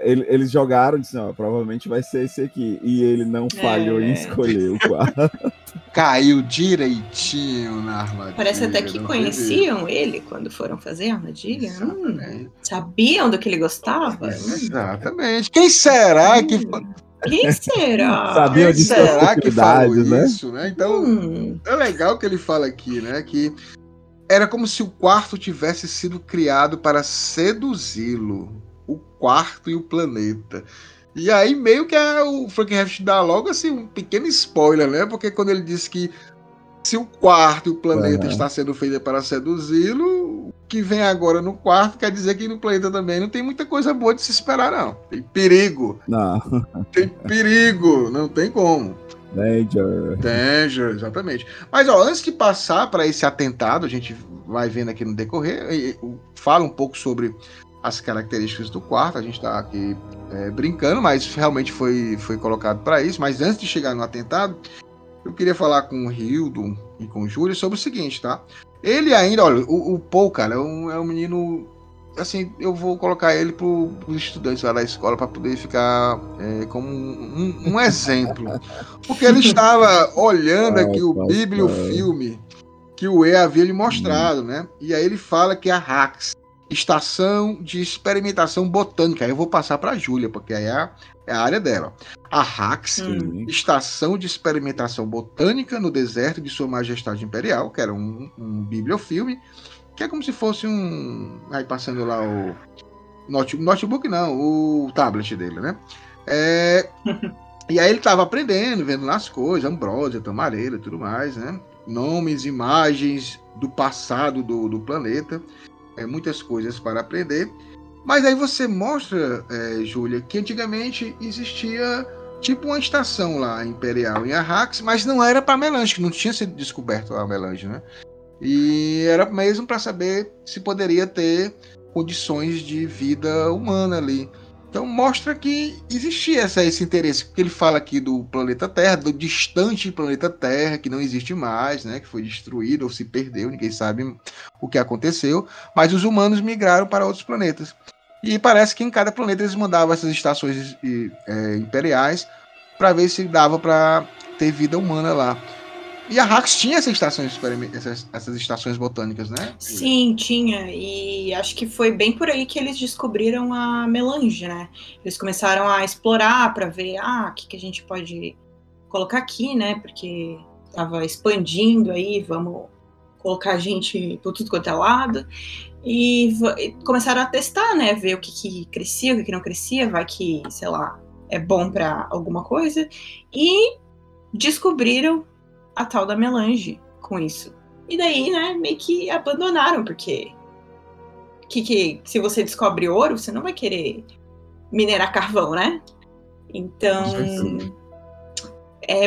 eles jogaram e disseram, provavelmente vai ser esse aqui. E ele não falhou em escolher o quarto. Caiu direitinho na armadilha. Parece até que conheciam ele quando foram fazer a armadilha. Sabiam do que ele gostava. Exatamente. Quem será que... Quem será? Sabiam Quem será que falou, né? Isso, né? Então, é legal que ele fala aqui, né? Que era como se o quarto tivesse sido criado para seduzi-lo. O quarto e o planeta. E aí meio que o Frank Herbert dá logo assim um pequeno spoiler, né? Porque quando ele diz que se o quarto e o planeta está sendo feito para seduzi-lo, o que vem agora no quarto quer dizer que no planeta também não tem muita coisa boa de se esperar, não. Tem perigo. Não. Tem perigo, não tem como. Danger, exatamente. Mas ó, antes de passar para esse atentado, a gente vai vendo aqui no decorrer, fala um pouco sobre as características do quarto. A gente está aqui brincando, mas realmente foi colocado para isso. Mas antes de chegar no atentado, eu queria falar com o Hildo e com o Júlio sobre o seguinte, tá? Ele ainda, olha, o Paul, cara, é um menino, assim, eu vou colocar ele para os estudantes lá da escola para poder ficar como um exemplo. Porque ele estava olhando aqui o bibliofilme que o E havia lhe mostrado, né? E aí ele fala que a Hax, Estação de Experimentação Botânica. Aí eu vou passar para a Júlia, porque aí é a área dela. A Hax, Estação de Experimentação Botânica no Deserto de Sua Majestade Imperial, que era um bibliofilme, que é como se fosse aí passando lá o notebook não, o tablet dele, né? E aí ele estava aprendendo, vendo lá as coisas, ambrósia, tamareira, tudo mais, né? Nomes, imagens do passado do planeta, muitas coisas para aprender. Mas aí você mostra, Júlia, que antigamente existia tipo uma estação lá imperial em Arrakis, mas não era para melange, que não tinha sido descoberto a melange, né? E era mesmo para saber se poderia ter condições de vida humana ali. Então mostra que existia esse interesse, porque ele fala aqui do planeta Terra, do distante planeta Terra, que não existe mais, né, que foi destruído ou se perdeu, ninguém sabe o que aconteceu, mas os humanos migraram para outros planetas. E parece que em cada planeta eles mandavam essas estações imperiais para ver se dava para ter vida humana lá. E a Arrakis tinha essas estações botânicas, né? Sim, tinha. E acho que foi bem por aí que eles descobriram a melange, né? Eles começaram a explorar para ver o que a gente pode colocar aqui, né? Porque estava expandindo aí, vamos colocar gente por tudo quanto é lado. E começaram a testar, né? Ver o que crescia, o que não crescia, vai que, sei lá, é bom para alguma coisa. E descobriram a tal da melange com isso. E daí, né, meio que abandonaram, porque se você descobre ouro, você não vai querer minerar carvão, né? Então,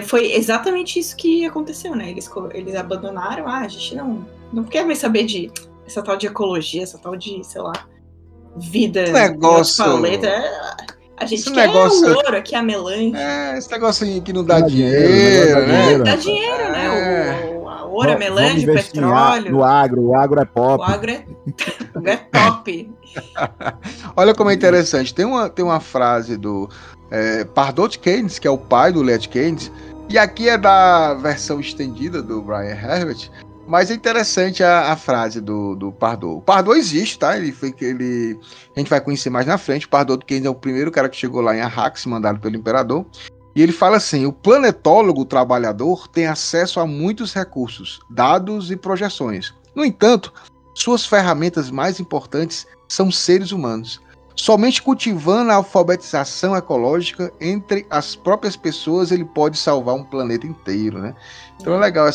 foi exatamente isso que aconteceu, né? Eles abandonaram, a gente não quer mais saber de essa tal de ecologia, essa tal de, sei lá, vida negócio. A gente quer o ouro aqui, a melange. Esse negócio aí que não dá dinheiro, né? Dá dinheiro, né? O ouro, a melange, o petróleo. No agro, o agro é pop. O agro é top. Olha como é interessante. Tem uma frase do Pardot Keynes, que é o pai do Leonard Keynes, e aqui é da versão estendida do Brian Herbert. Mas é interessante a frase do Pardot. O Pardot existe, tá? A gente vai conhecer mais na frente. O Pardot Keynes é o primeiro cara que chegou lá em Arrakis, mandado pelo Imperador. E ele fala assim: o planetólogo trabalhador tem acesso a muitos recursos, dados e projeções. No entanto, suas ferramentas mais importantes são seres humanos. Somente cultivando a alfabetização ecológica entre as próprias pessoas ele pode salvar um planeta inteiro, né? Então é legal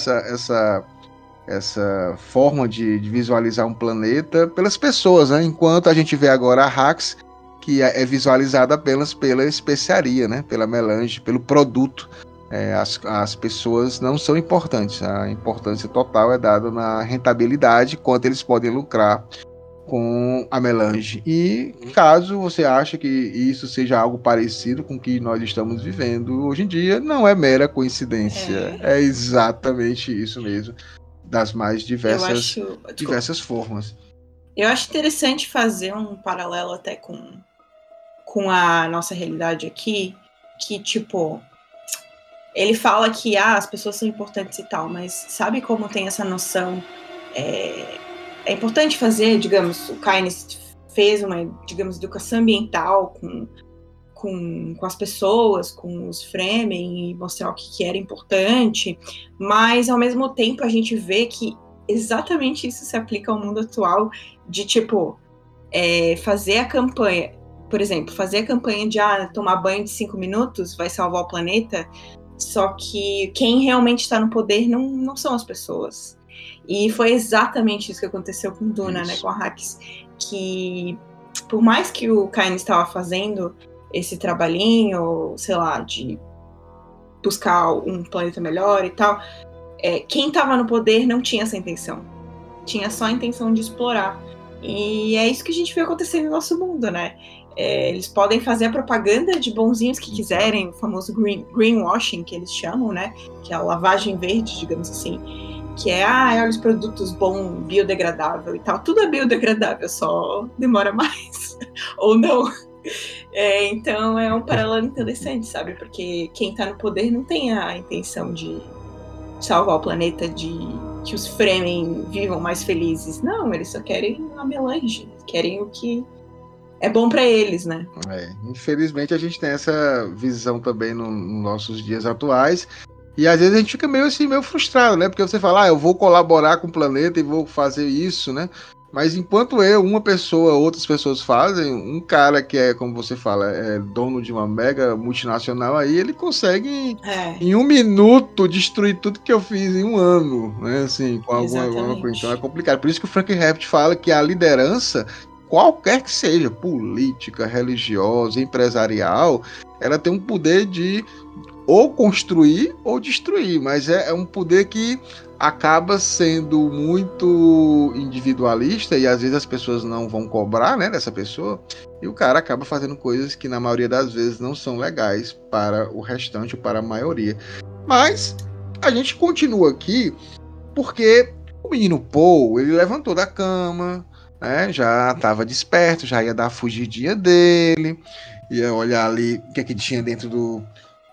essa forma de visualizar um planeta pelas pessoas, né? Enquanto a gente vê agora a Arrakis, que é visualizada apenas pela especiaria, né? Pela melange, pelo produto. As pessoas não são importantes. A importância total é dada na rentabilidade, quanto eles podem lucrar com a melange. E caso você ache que isso seja algo parecido com o que nós estamos vivendo hoje em dia, não é mera coincidência. É exatamente isso mesmo. Das mais diversas formas. Eu acho interessante fazer um paralelo até com a nossa realidade aqui, que, tipo, ele fala que as pessoas são importantes e tal, mas sabe como tem essa noção? É importante fazer, digamos, o Keynes fez uma, digamos, educação ambiental com as pessoas, com os Fremen, e mostrar o que era importante, mas ao mesmo tempo a gente vê que exatamente isso se aplica ao mundo atual, de tipo, fazer a campanha, por exemplo, fazer a campanha de tomar banho de 5 minutos vai salvar o planeta, só que quem realmente está no poder não são as pessoas. E foi exatamente isso que aconteceu com Duna, né, com Arrakis, que por mais que o Keynes estava fazendo esse trabalhinho, sei lá, de buscar um planeta melhor e tal, quem estava no poder não tinha essa intenção. Tinha só a intenção de explorar. E é isso que a gente vê acontecer no nosso mundo, né? Eles podem fazer a propaganda de bonzinhos que quiserem, o famoso greenwashing, que eles chamam, né? Que é a lavagem verde, digamos assim. Que olha os produtos bons, biodegradável e tal. Tudo é biodegradável, só demora mais. Ou não. Então é um paralelo interessante, sabe? Porque quem tá no poder não tem a intenção de salvar o planeta, de que os Fremen vivam mais felizes. Não, eles só querem a melange, querem o que é bom pra eles, né? Infelizmente a gente tem essa visão também nos nossos dias atuais. E às vezes a gente fica meio frustrado, né? Porque você fala, eu vou colaborar com o planeta e vou fazer isso, né? Mas enquanto uma pessoa, outras pessoas fazem, um cara que é, como você fala, é dono de uma mega multinacional aí, ele consegue em 1 minuto destruir tudo que eu fiz em 1 ano, né? Assim, com alguma coisa. Então é complicado. Por isso que o Frank Herbert fala que a liderança, qualquer que seja, política, religiosa, empresarial, ela tem um poder de ou construir ou destruir, mas é um poder que acaba sendo muito individualista e às vezes as pessoas não vão cobrar, né, dessa pessoa, e o cara acaba fazendo coisas que na maioria das vezes não são legais para o restante ou para a maioria. Mas a gente continua aqui porque o menino Paul, ele levantou da cama, né, já estava desperto, já ia dar a fugidinha dele, ia olhar ali o que é que tinha dentro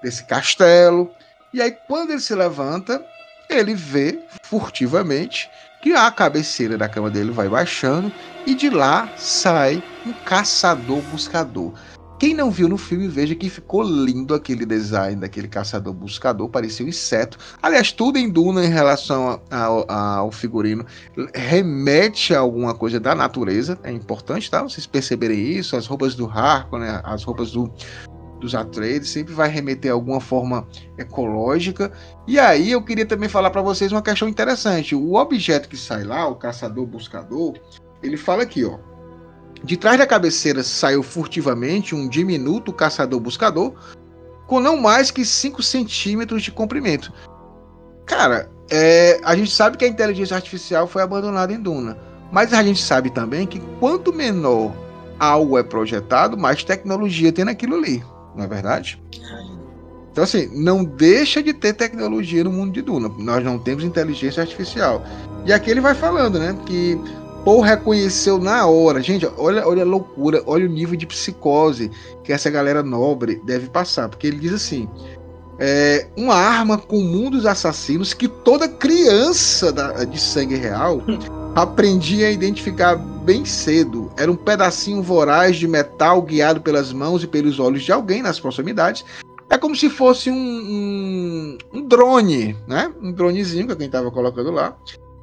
desse castelo, e aí quando ele se levanta, ele vê furtivamente que a cabeceira da cama dele vai baixando e de lá sai um caçador-buscador. Quem não viu no filme, veja que ficou lindo aquele design daquele caçador-buscador, parecia um inseto. Aliás, tudo em Duna em relação ao figurino remete a alguma coisa da natureza, é importante, tá? Vocês perceberem isso, as roupas do Harkonnen, né? As roupas dos Atreides sempre vai remeter a alguma forma ecológica. E aí eu queria também falar para vocês uma questão interessante. O objeto que sai lá, o caçador-buscador, ele fala aqui, ó. De trás da cabeceira saiu furtivamente um diminuto caçador-buscador com não mais que 5 centímetros de comprimento. Cara, a gente sabe que a inteligência artificial foi abandonada em Duna, mas a gente sabe também que quanto menor algo é projetado, mais tecnologia tem naquilo ali. Não é verdade? Então, assim, não deixa de ter tecnologia no mundo de Duna. Nós não temos inteligência artificial. E aqui ele vai falando, né? Que Paul reconheceu na hora. Gente, olha a loucura, olha o nível de psicose que essa galera nobre deve passar. Porque ele diz assim: uma arma comum dos assassinos que toda criança de sangue real aprendia a identificar bem cedo. Era um pedacinho voraz de metal guiado pelas mãos e pelos olhos de alguém nas proximidades. É como se fosse um drone, né? Um dronezinho que quem estava colocando lá.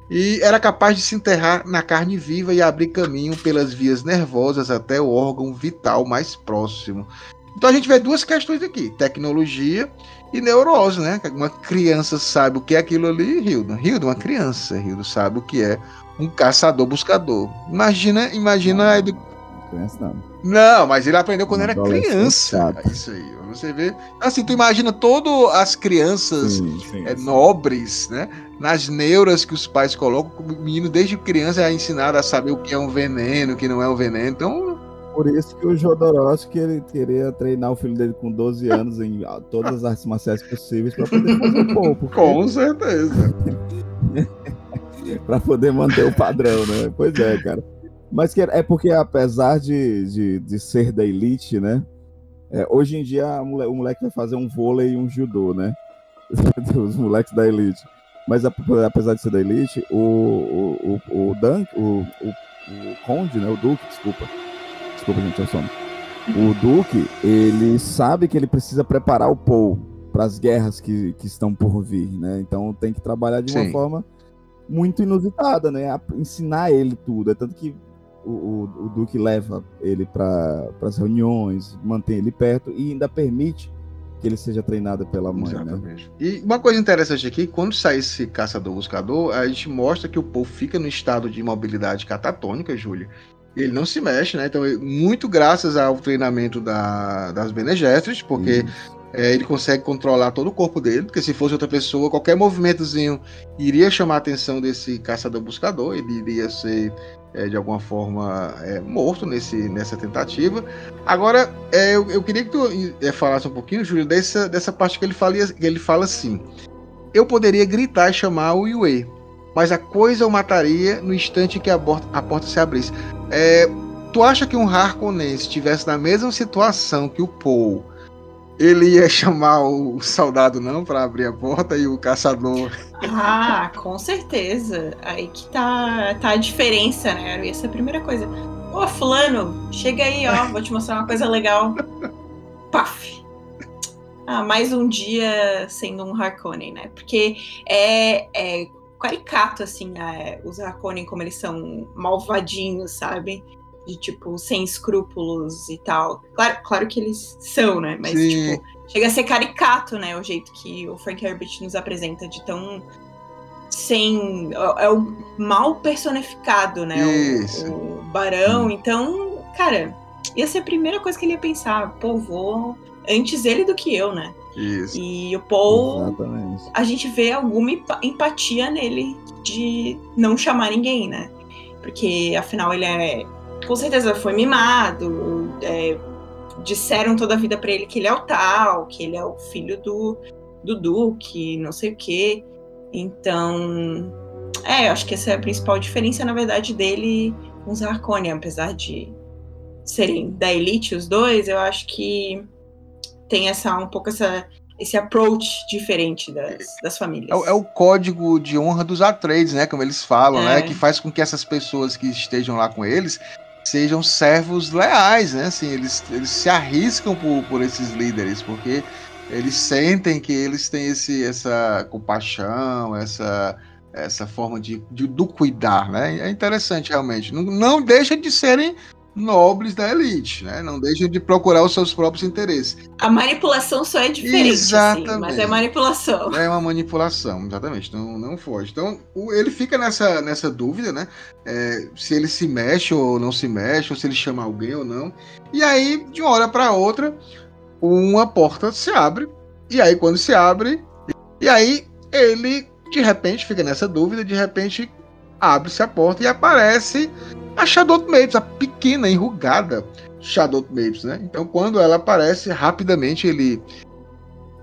E era capaz de se enterrar na carne viva e abrir caminho pelas vias nervosas até o órgão vital mais próximo. Então a gente vê duas questões aqui: tecnologia e neurose, né? Uma criança sabe o que é aquilo ali, Hildo, uma criança, Hildo sabe o que é um caçador-buscador. Imagina Criança não, mas ele aprendeu quando era criança. Isso aí, você vê. Assim, tu imagina todas as crianças nobres, né? Nas neuras que os pais colocam, o menino desde criança é ensinado a saber o que é um veneno, o que não é um veneno. Então, por isso que o Jodorowsky ele queria treinar o filho dele com 12 anos em todas as artes marciais possíveis para poder fazer um pouco. Com certeza. Para poder manter o padrão, né? Pois é, cara. Mas é porque apesar de ser da elite, né? Hoje em dia o moleque vai fazer um vôlei e um judô, né? Os moleques da elite. Mas apesar de ser da elite, o Conde, né? O Duque, desculpa gente, é o sono. O Duque, ele sabe que ele precisa preparar o Paul para as guerras que estão por vir, né? Então tem que trabalhar de uma forma muito inusitada, né? Ensinar ele tudo. É tanto que o Duque leva ele para as reuniões, mantém ele perto e ainda permite que ele seja treinado pela mãe. Exatamente. Né? E uma coisa interessante aqui, quando sai esse caçador-buscador, a gente mostra que o Paul fica no estado de imobilidade catatônica, Júlia. Ele não se mexe, né? Então, muito graças ao treinamento das Bene Gesserit, porque ele consegue controlar todo o corpo dele, porque se fosse outra pessoa, qualquer movimentozinho iria chamar a atenção desse caçador-buscador, ele iria ser, de alguma forma, morto nessa tentativa. Agora, eu queria que tu falasse um pouquinho, Júlio, dessa parte que ele fala assim: eu poderia gritar e chamar o Yue, mas a coisa o mataria no instante que a porta se abrisse. Tu acha que um Harkonnen estivesse na mesma situação que o Paul, ele ia chamar o soldado não para abrir a porta e o caçador? Ah, com certeza. Aí que tá a diferença, né? Essa é a primeira coisa. Ô, fulano, chega aí, ó, vou te mostrar uma coisa legal. Paf! Mais um dia sendo um Harkonnen, né? Porque caricato, assim, os Harkonnen, como eles são malvadinhos, sabe? De, tipo, sem escrúpulos e tal. Claro que eles são, né? Mas, Sim. tipo, chega a ser caricato, né? O jeito que o Frank Herbert nos apresenta, de tão sem... É o mal personificado, né? O Barão. Então, cara, ia ser a primeira coisa que ele ia pensar. Pô, vou antes ele do que eu, né? Isso. E o Paul, Exatamente. a gente vê alguma empatia nele de não chamar ninguém, né? Porque, afinal, ele com certeza foi mimado, disseram toda a vida pra ele que ele é o tal, que ele é o filho do Duque, não sei o quê. Então, eu acho que essa é a principal diferença, na verdade, dele com os Harkonnen. Apesar de serem da elite os dois, eu acho que tem um pouco esse approach diferente das famílias. É o código de honra dos Atreides, né? Como eles falam, né? Que faz com que essas pessoas que estejam lá com eles sejam servos leais, né? Assim, eles se arriscam por esses líderes, porque eles sentem que eles têm essa compaixão, essa forma do cuidar, né? É interessante, realmente. Não deixa de serem nobres da elite, né? Não deixam de procurar os seus próprios interesses. A manipulação só é diferente, exatamente. Assim, mas é manipulação. É uma manipulação, exatamente, não foge. Então, ele fica nessa dúvida, né? Se ele se mexe ou não se mexe, ou se ele chama alguém ou não. E aí, de uma hora para outra, uma porta se abre, e aí quando se abre, e aí ele, de repente, fica nessa dúvida, de repente abre-se a porta e aparece a Chadot Mapes, a pequena, enrugada Chadot Mapes, né? Então, quando ela aparece, rapidamente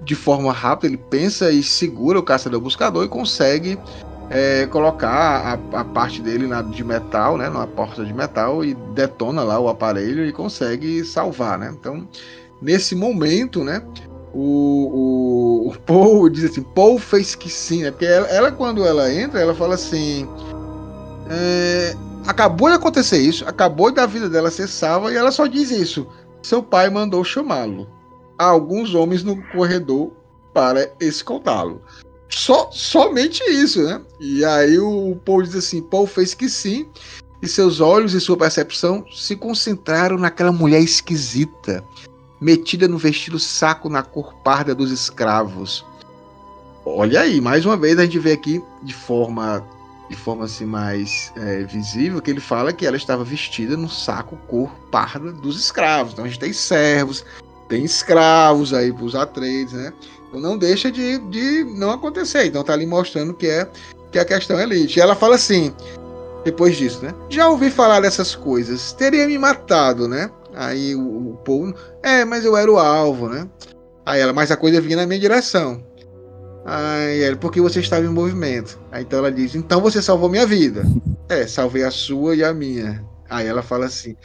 de forma rápida, ele pensa e segura o caçador-buscador e consegue colocar a parte dele de metal, né? Numa porta de metal, e detona lá o aparelho e consegue salvar, né? Então, nesse momento, né? O Paul diz assim, Paul fez que sim, né? Porque ela quando ela entra, ela fala assim... acabou de acontecer isso, acabou da vida dela ser salva, e ela só diz isso: seu pai mandou chamá-lo. Há alguns homens no corredor para escoltá-lo. Somente isso, né? E aí o Paul diz assim: Paul fez que sim, e seus olhos e sua percepção se concentraram naquela mulher esquisita, metida no vestido saco na cor parda dos escravos. Olha aí, mais uma vez a gente vê aqui de forma assim mais visível, que ele fala que ela estava vestida no saco cor parda dos escravos. Então a gente tem servos, tem escravos aí para os Atreides, né? Então não deixa de não acontecer. Então tá ali mostrando que a questão é elite. E ela fala assim, depois disso, né? Já ouvi falar dessas coisas, teria me matado, né? Aí o Paul, mas eu era o alvo, né? Aí ela, mas a coisa vinha na minha direção. Aí ela, porque você estava em movimento. Aí então ela diz, então você salvou minha vida. Salvei a sua e a minha. Aí ela fala assim,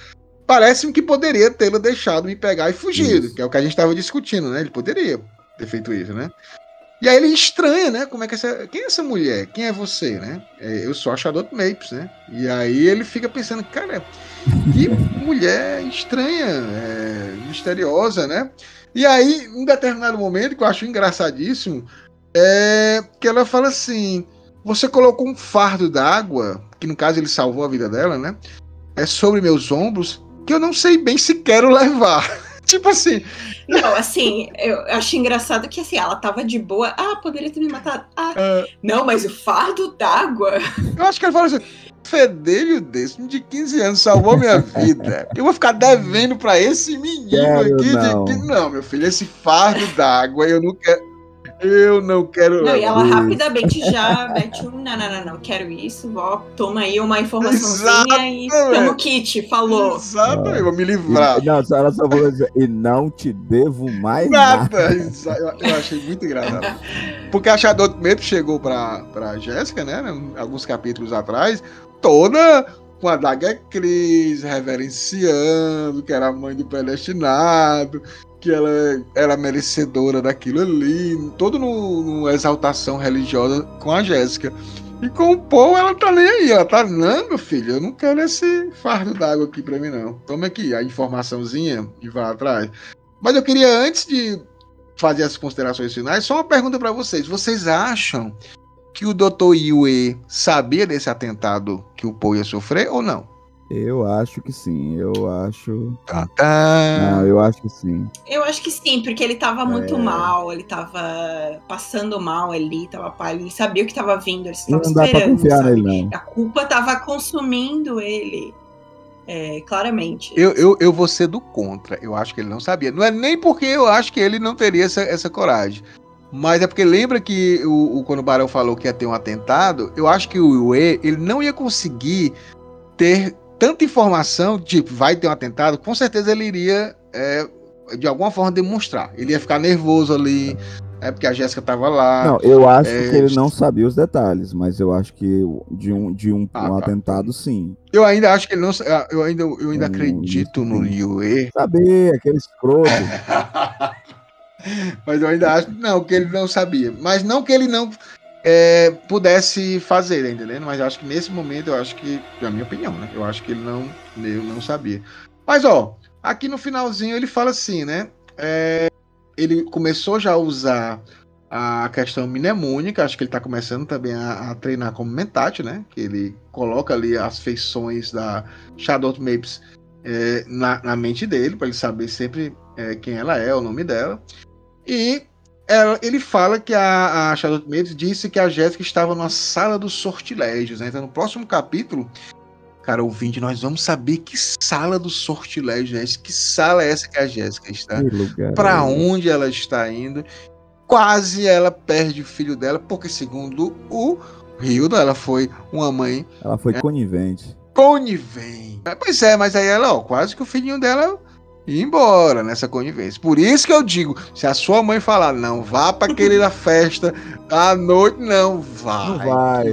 parece-me que poderia tê-lo deixado me pegar e fugido, que é o que a gente estava discutindo, né? Ele poderia ter feito isso, né? E aí ele estranha, né? Como é que quem é essa mulher? Quem é você, né? Eu sou a Chadot Mapes, né? E aí ele fica pensando, cara, que mulher estranha, misteriosa, né? E aí, em um determinado momento, que eu acho engraçadíssimo, que ela fala assim, você colocou um fardo d'água, que no caso ele salvou a vida dela, né? Sobre meus ombros, que eu não sei bem se quero levar. Tipo assim... Não, assim, eu acho engraçado que assim, ela tava de boa. Poderia ter me matado. Não, mas o fardo d'água... Eu acho que ela fala assim, fedelho desse, de 15 anos, salvou minha vida. Eu vou ficar devendo pra esse menino aqui. Não, meu filho, esse fardo d'água, eu não quero... Não, e ela rapidamente já mete não, quero isso, toma aí uma informaçãozinha e toma o kit, falou. Exatamente, vou me livrar. Ela só falou assim, e não te devo mais nada. Eu achei muito engraçado. Porque a Chadot Mapes chegou pra Jéssica, né, alguns capítulos atrás, toda com a daga Cris, reverenciando, que era a mãe do predestinado, que ela era merecedora daquilo ali, todo numa exaltação religiosa com a Jéssica. E com o Paul, ela tá nem aí, ela tá, não, meu filho, eu não quero esse fardo d'água aqui pra mim, não. Toma aqui a informaçãozinha e vá atrás. Mas eu queria, antes de fazer as considerações finais, só uma pergunta pra vocês. Vocês acham que o Dr. Yue sabia desse atentado que o Poe ia sofrer ou não? Eu acho que sim, eu acho... Tá. Não, eu acho que sim. Eu acho que sim, porque ele tava muito mal, ele tava passando mal ali, ele sabia o que tava vindo, ele E estava não dá pra esperando, confiar sabe? nele, não. A culpa tava consumindo ele, claramente. Eu vou ser do contra. Eu acho que ele não sabia. Não é nem porque eu acho que ele não teria essa coragem. Mas é porque lembra que quando o Barão falou que ia ter um atentado, eu acho que o Yue, ele não ia conseguir ter tanta informação, tipo, vai ter um atentado, com certeza ele iria, de alguma forma, demonstrar. Ele ia ficar nervoso ali, porque a Jéssica tava lá. Não, eu acho que ele não sabia os detalhes, mas eu acho que de um atentado, sim. Eu ainda acho que ele não... Eu ainda acredito no Yue. Saber, aquele escroto. Mas eu ainda acho que ele não sabia. Mas não que ele não pudesse fazer, entendeu? Mas eu acho que nesse momento, na minha opinião, né? Eu acho que ele não sabia. Mas, ó, aqui no finalzinho ele fala assim, né? Ele começou já a usar a questão mnemônica, acho que ele tá começando também a treinar como Mentat, né? Que ele coloca ali as feições da Charlotte Mapes na mente dele, para ele saber sempre quem ela é, o nome dela. E ele fala que a Charlotte Mapes disse que a Jéssica estava na sala dos sortilégios, né? Então no próximo capítulo, cara, ouvinte, nós vamos saber que sala dos sortilégios é essa, que sala é essa que a Jéssica está, para onde ela está indo. Quase ela perde o filho dela, porque segundo o Hilda, ela foi uma mãe... Ela foi conivente. Pois é, mas aí ela, quase que o filhinho dela ia embora nessa conivência. Por isso que eu digo, se a sua mãe falar, não vá pra aquele festa à noite, não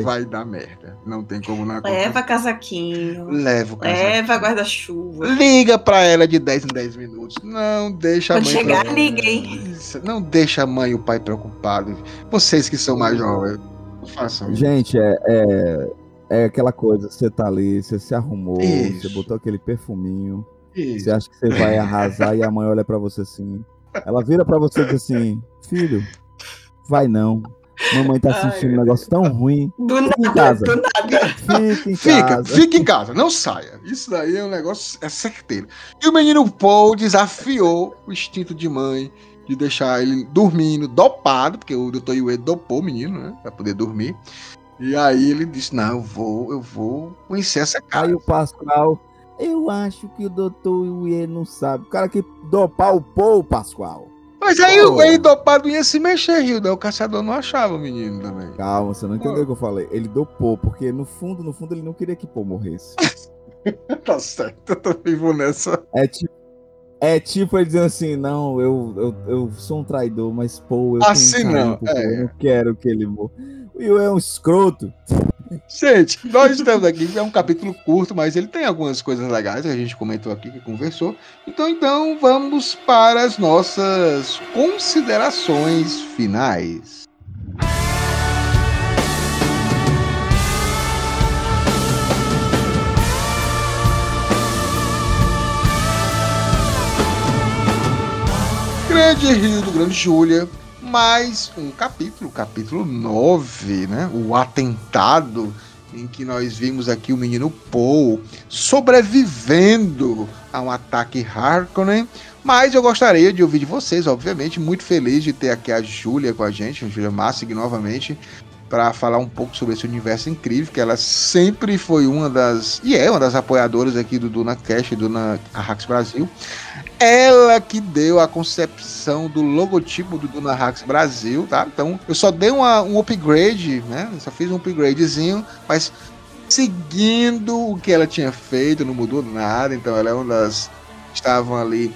vai dar merda. Não tem como não acontecer. Leva casaquinho. Leva guarda-chuva. Liga pra ela de 10 em 10 minutos. Não deixa Quando a mãe... chegar, liga, hein? Não deixa a mãe e o pai preocupados. Vocês que são mais jovens, façam. Gente, é aquela coisa, você tá ali, você se arrumou, Isso. você botou aquele perfuminho, Isso. você acha que você vai arrasar e a mãe olha pra você assim, ela vira pra você e diz assim, filho, vai não, mamãe tá sentindo um negócio tão ruim, fica em casa, fica em casa, não saia. Isso daí é um negócio, é certeiro. E o menino Paul desafiou o instinto de mãe de deixar ele dormindo, dopado, porque o Dr. Yue dopou o menino, né, pra poder dormir. E aí ele disse, não, eu vou conhecer essa casa. Aí o Pascoal, eu acho que o Dr. Yue não sabe. O cara que dopar o Paul, Pascoal. Mas aí ele dopado ia se mexer, Hilda. O caçador não achava o menino também. Calma, você não entendeu o que eu falei. Ele dopou, porque no fundo ele não queria que Paul morresse. Tá certo, eu tô vivo nessa. É tipo ele dizendo assim, não, eu sou um traidor, mas Paul, eu assim tenho não, Paul, eu não quero que ele morra. O Yue é um escroto. Gente, nós estamos aqui, é um capítulo curto, mas ele tem algumas coisas legais que a gente comentou aqui, que conversou. Então vamos para as nossas considerações finais. Grande Rio do Grande Júlia, mais um capítulo 9, né? O atentado, em que nós vimos aqui o menino Paul sobrevivendo a um ataque Harkonnen. Mas eu gostaria de ouvir de vocês, obviamente, muito feliz de ter aqui a Júlia com a gente, a Júlia Massig novamente, para falar um pouco sobre esse universo incrível, que ela sempre foi uma das apoiadoras aqui do DunaCast, Duna Arrax Brasil. Ela que deu a concepção do logotipo do Duna Arrax Brasil, tá? Então, eu só dei um upgrade, né? Eu só fiz um upgradezinho, mas seguindo o que ela tinha feito, não mudou nada. Então, ela é uma das que estavam ali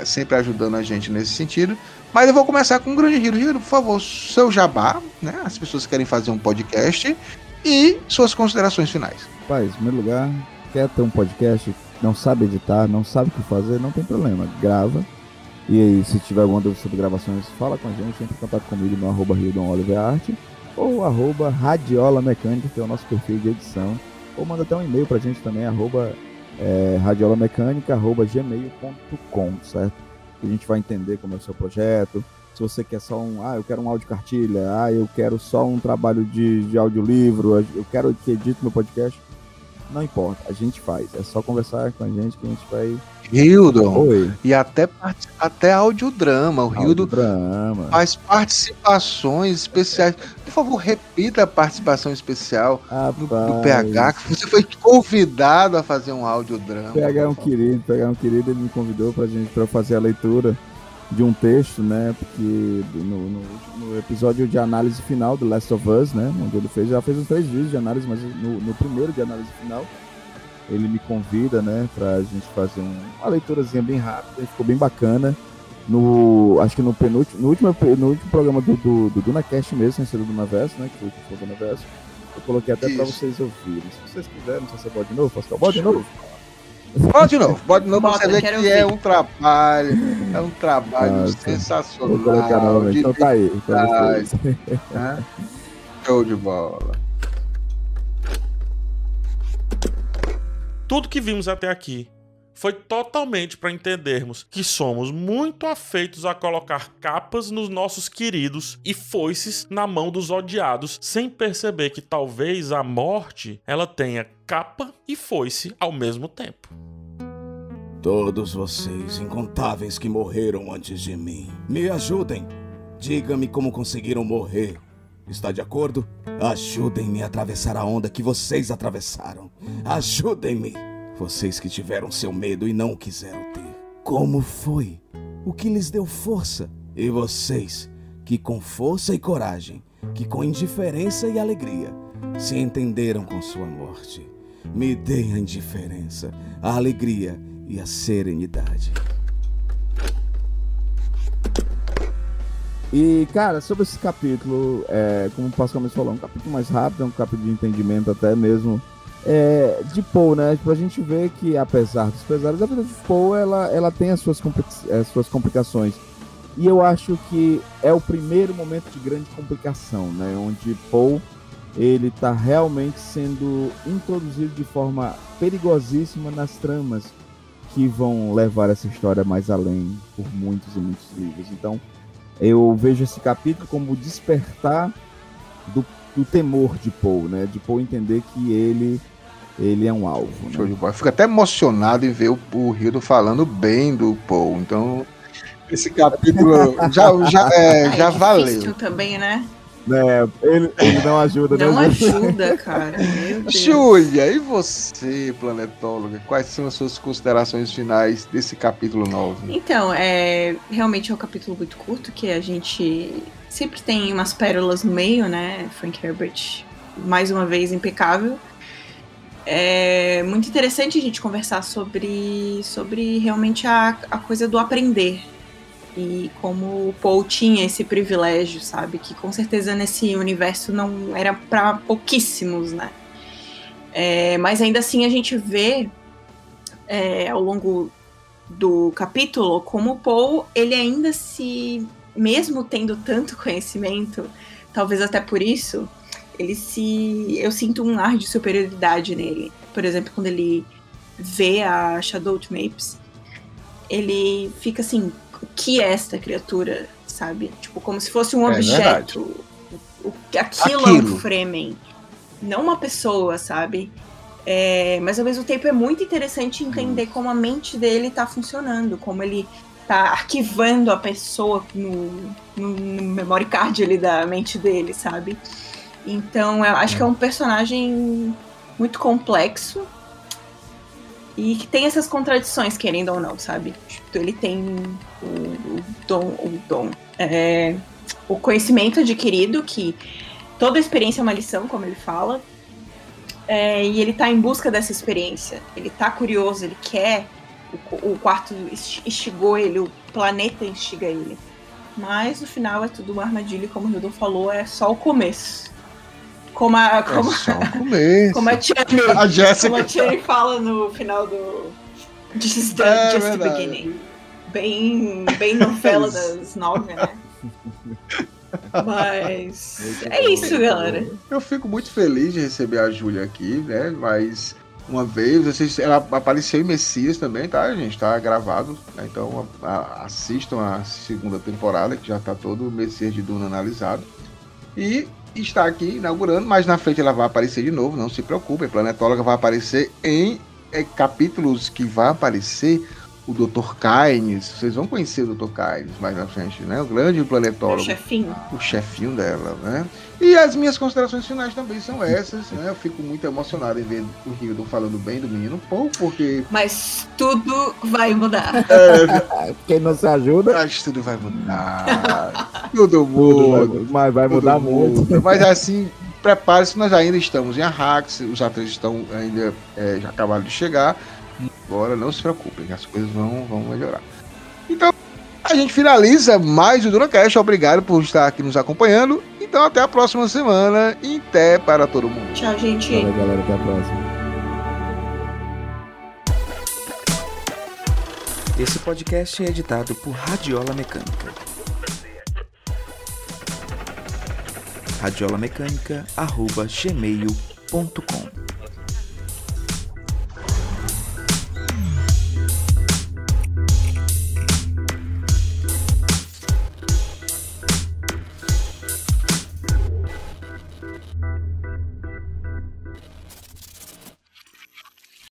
sempre ajudando a gente nesse sentido. Mas eu vou começar com o grande Hiro. Hiro, por favor, seu jabá, né? As pessoas querem fazer um podcast e suas considerações finais. Rapaz, em primeiro lugar, quer ter um podcast, não sabe editar, não sabe o que fazer, não tem problema, grava. E aí, se tiver alguma dúvida sobre gravações, fala com a gente, entra em contato comigo no @RildonOliverArt ou @RadiolaMecânica, que é o nosso perfil de edição. Ou manda até um e-mail pra gente também, @radiolamecânica@gmail.com, certo? A gente vai entender como é o seu projeto, se você quer só eu quero um áudio cartilha, eu quero só um trabalho de audiolivro, eu quero que edite meu podcast, não importa, a gente faz, é só conversar com a gente que a gente vai... Hildon, e até audiodrama. O Hildon faz participações especiais. Por favor, repita a participação especial do PH, que você foi convidado a fazer um audiodrama. PH é um querido, ele me convidou pra eu fazer a leitura de um texto, né? Porque no episódio de análise final do Last of Us, né? Onde ele já fez uns 3 vídeos de análise, mas no primeiro de análise final, ele me convida, né, pra gente fazer uma leiturazinha bem rápida, e ficou bem bacana. Acho que no último programa do DunaCast mesmo, sem ser do Dunaverso, né, que foi o Dunaverso, eu coloquei até pra vocês ouvirem. Se vocês quiserem, não sei se é bode de novo, posso dar bode de novo? Bode de novo, você vê que é um trabalho sensacional. Vou colocar novamente, então tá aí. Show de bola. Tudo que vimos até aqui foi totalmente para entendermos que somos muito afeitos a colocar capas nos nossos queridos e foices na mão dos odiados, sem perceber que talvez a morte ela tenha capa e foice ao mesmo tempo. Todos vocês, incontáveis que morreram antes de mim, me ajudem. Diga-me como conseguiram morrer. Está de acordo? Ajudem-me a atravessar a onda que vocês atravessaram. Ajudem-me! Vocês que tiveram seu medo e não o quiseram ter. Como foi? O que lhes deu força? E vocês, que com força e coragem, que com indiferença e alegria, se entenderam com sua morte. Me deem a indiferença, a alegria e a serenidade. E, cara, sobre esse capítulo, como o Pascal mesmo falou, é um capítulo mais rápido, é um capítulo de entendimento até mesmo de Poe, né? Tipo, a gente vê que, apesar dos pesares, a vida de Poe, ela tem as suas complicações. E eu acho que é o primeiro momento de grande complicação, né? Onde Poe, ele tá realmente sendo introduzido de forma perigosíssima nas tramas que vão levar essa história mais além por muitos e muitos livros. Então, eu vejo esse capítulo como o despertar do temor de Poe, né? De Poe entender que ele é um alvo. Show de bola. Eu fico até emocionado em ver o Hildon falando bem do Poe. Então, esse capítulo já valeu. Difícil também, né? Ele não ajuda, não ajuda, cara. Meu Deus. Júlia, e você, planetóloga? Quais são as suas considerações finais desse capítulo 9? Então, realmente é um capítulo muito curto, que a gente sempre tem umas pérolas no meio, né? Frank Herbert, mais uma vez, impecável. É muito interessante a gente conversar sobre realmente a coisa do aprender. E como o Poe tinha esse privilégio, sabe? Que com certeza nesse universo não era para pouquíssimos, né? Mas ainda assim a gente vê ao longo do capítulo como o Poe, ele ainda mesmo tendo tanto conhecimento, talvez até por isso, eu sinto um ar de superioridade nele. Por exemplo, quando ele vê a Shadowed Mapes, ele fica assim, o que é esta criatura, sabe? Tipo, como se fosse um objeto. Aquilo é um Fremen, não uma pessoa, sabe? Mas ao mesmo tempo é muito interessante entender como a mente dele tá funcionando, como ele tá arquivando a pessoa no memory card ali da mente dele, sabe? Então, eu acho que é um personagem muito complexo e que tem essas contradições, querendo ou não, sabe? Ele tem o conhecimento adquirido, que toda experiência é uma lição, como ele fala, e ele tá em busca dessa experiência. Ele tá curioso, ele quer, o quarto instigou ele, o planeta instiga ele. Mas no final é tudo uma armadilha, como o Hildon falou, é só o começo. Como a Tierney fala no final do Just the Beginning. Bem novela das 9, né? Mas é isso, galera. Eu fico muito feliz de receber a Júlia aqui, né? Mas uma vez. Ela apareceu em Messias também, tá, gente? Tá gravado, né? Então assistam a segunda temporada, que já tá todo o Messias de Duna analisado. E está aqui inaugurando, mas na frente ela vai aparecer de novo, não se preocupem. Planetóloga vai aparecer em capítulos que vai aparecer o Dr. Kynes. Vocês vão conhecer o Dr. Kynes mais na frente, né? O grande planetólogo. O chefinho dela, né? E as minhas considerações finais também são essas, né? Eu fico muito emocionado em ver o Hildon falando bem do menino Paul, porque... Mas tudo vai mudar. Quem não se ajuda... Acho que tudo vai mudar. Tudo muda. Mas vai mudar muito. Mas assim, prepare-se, nós ainda estamos em Arrakis, os atores estão ainda, já acabaram de chegar. Agora não se preocupem, as coisas vão melhorar. Então, a gente finaliza mais o DunaCast. Obrigado por estar aqui nos acompanhando. Então, até a próxima semana. E até para todo mundo. Tchau, gente. Tchau, galera. Até a próxima. Esse podcast é editado por Radiola Mecânica. radiolamecânica@gmail.com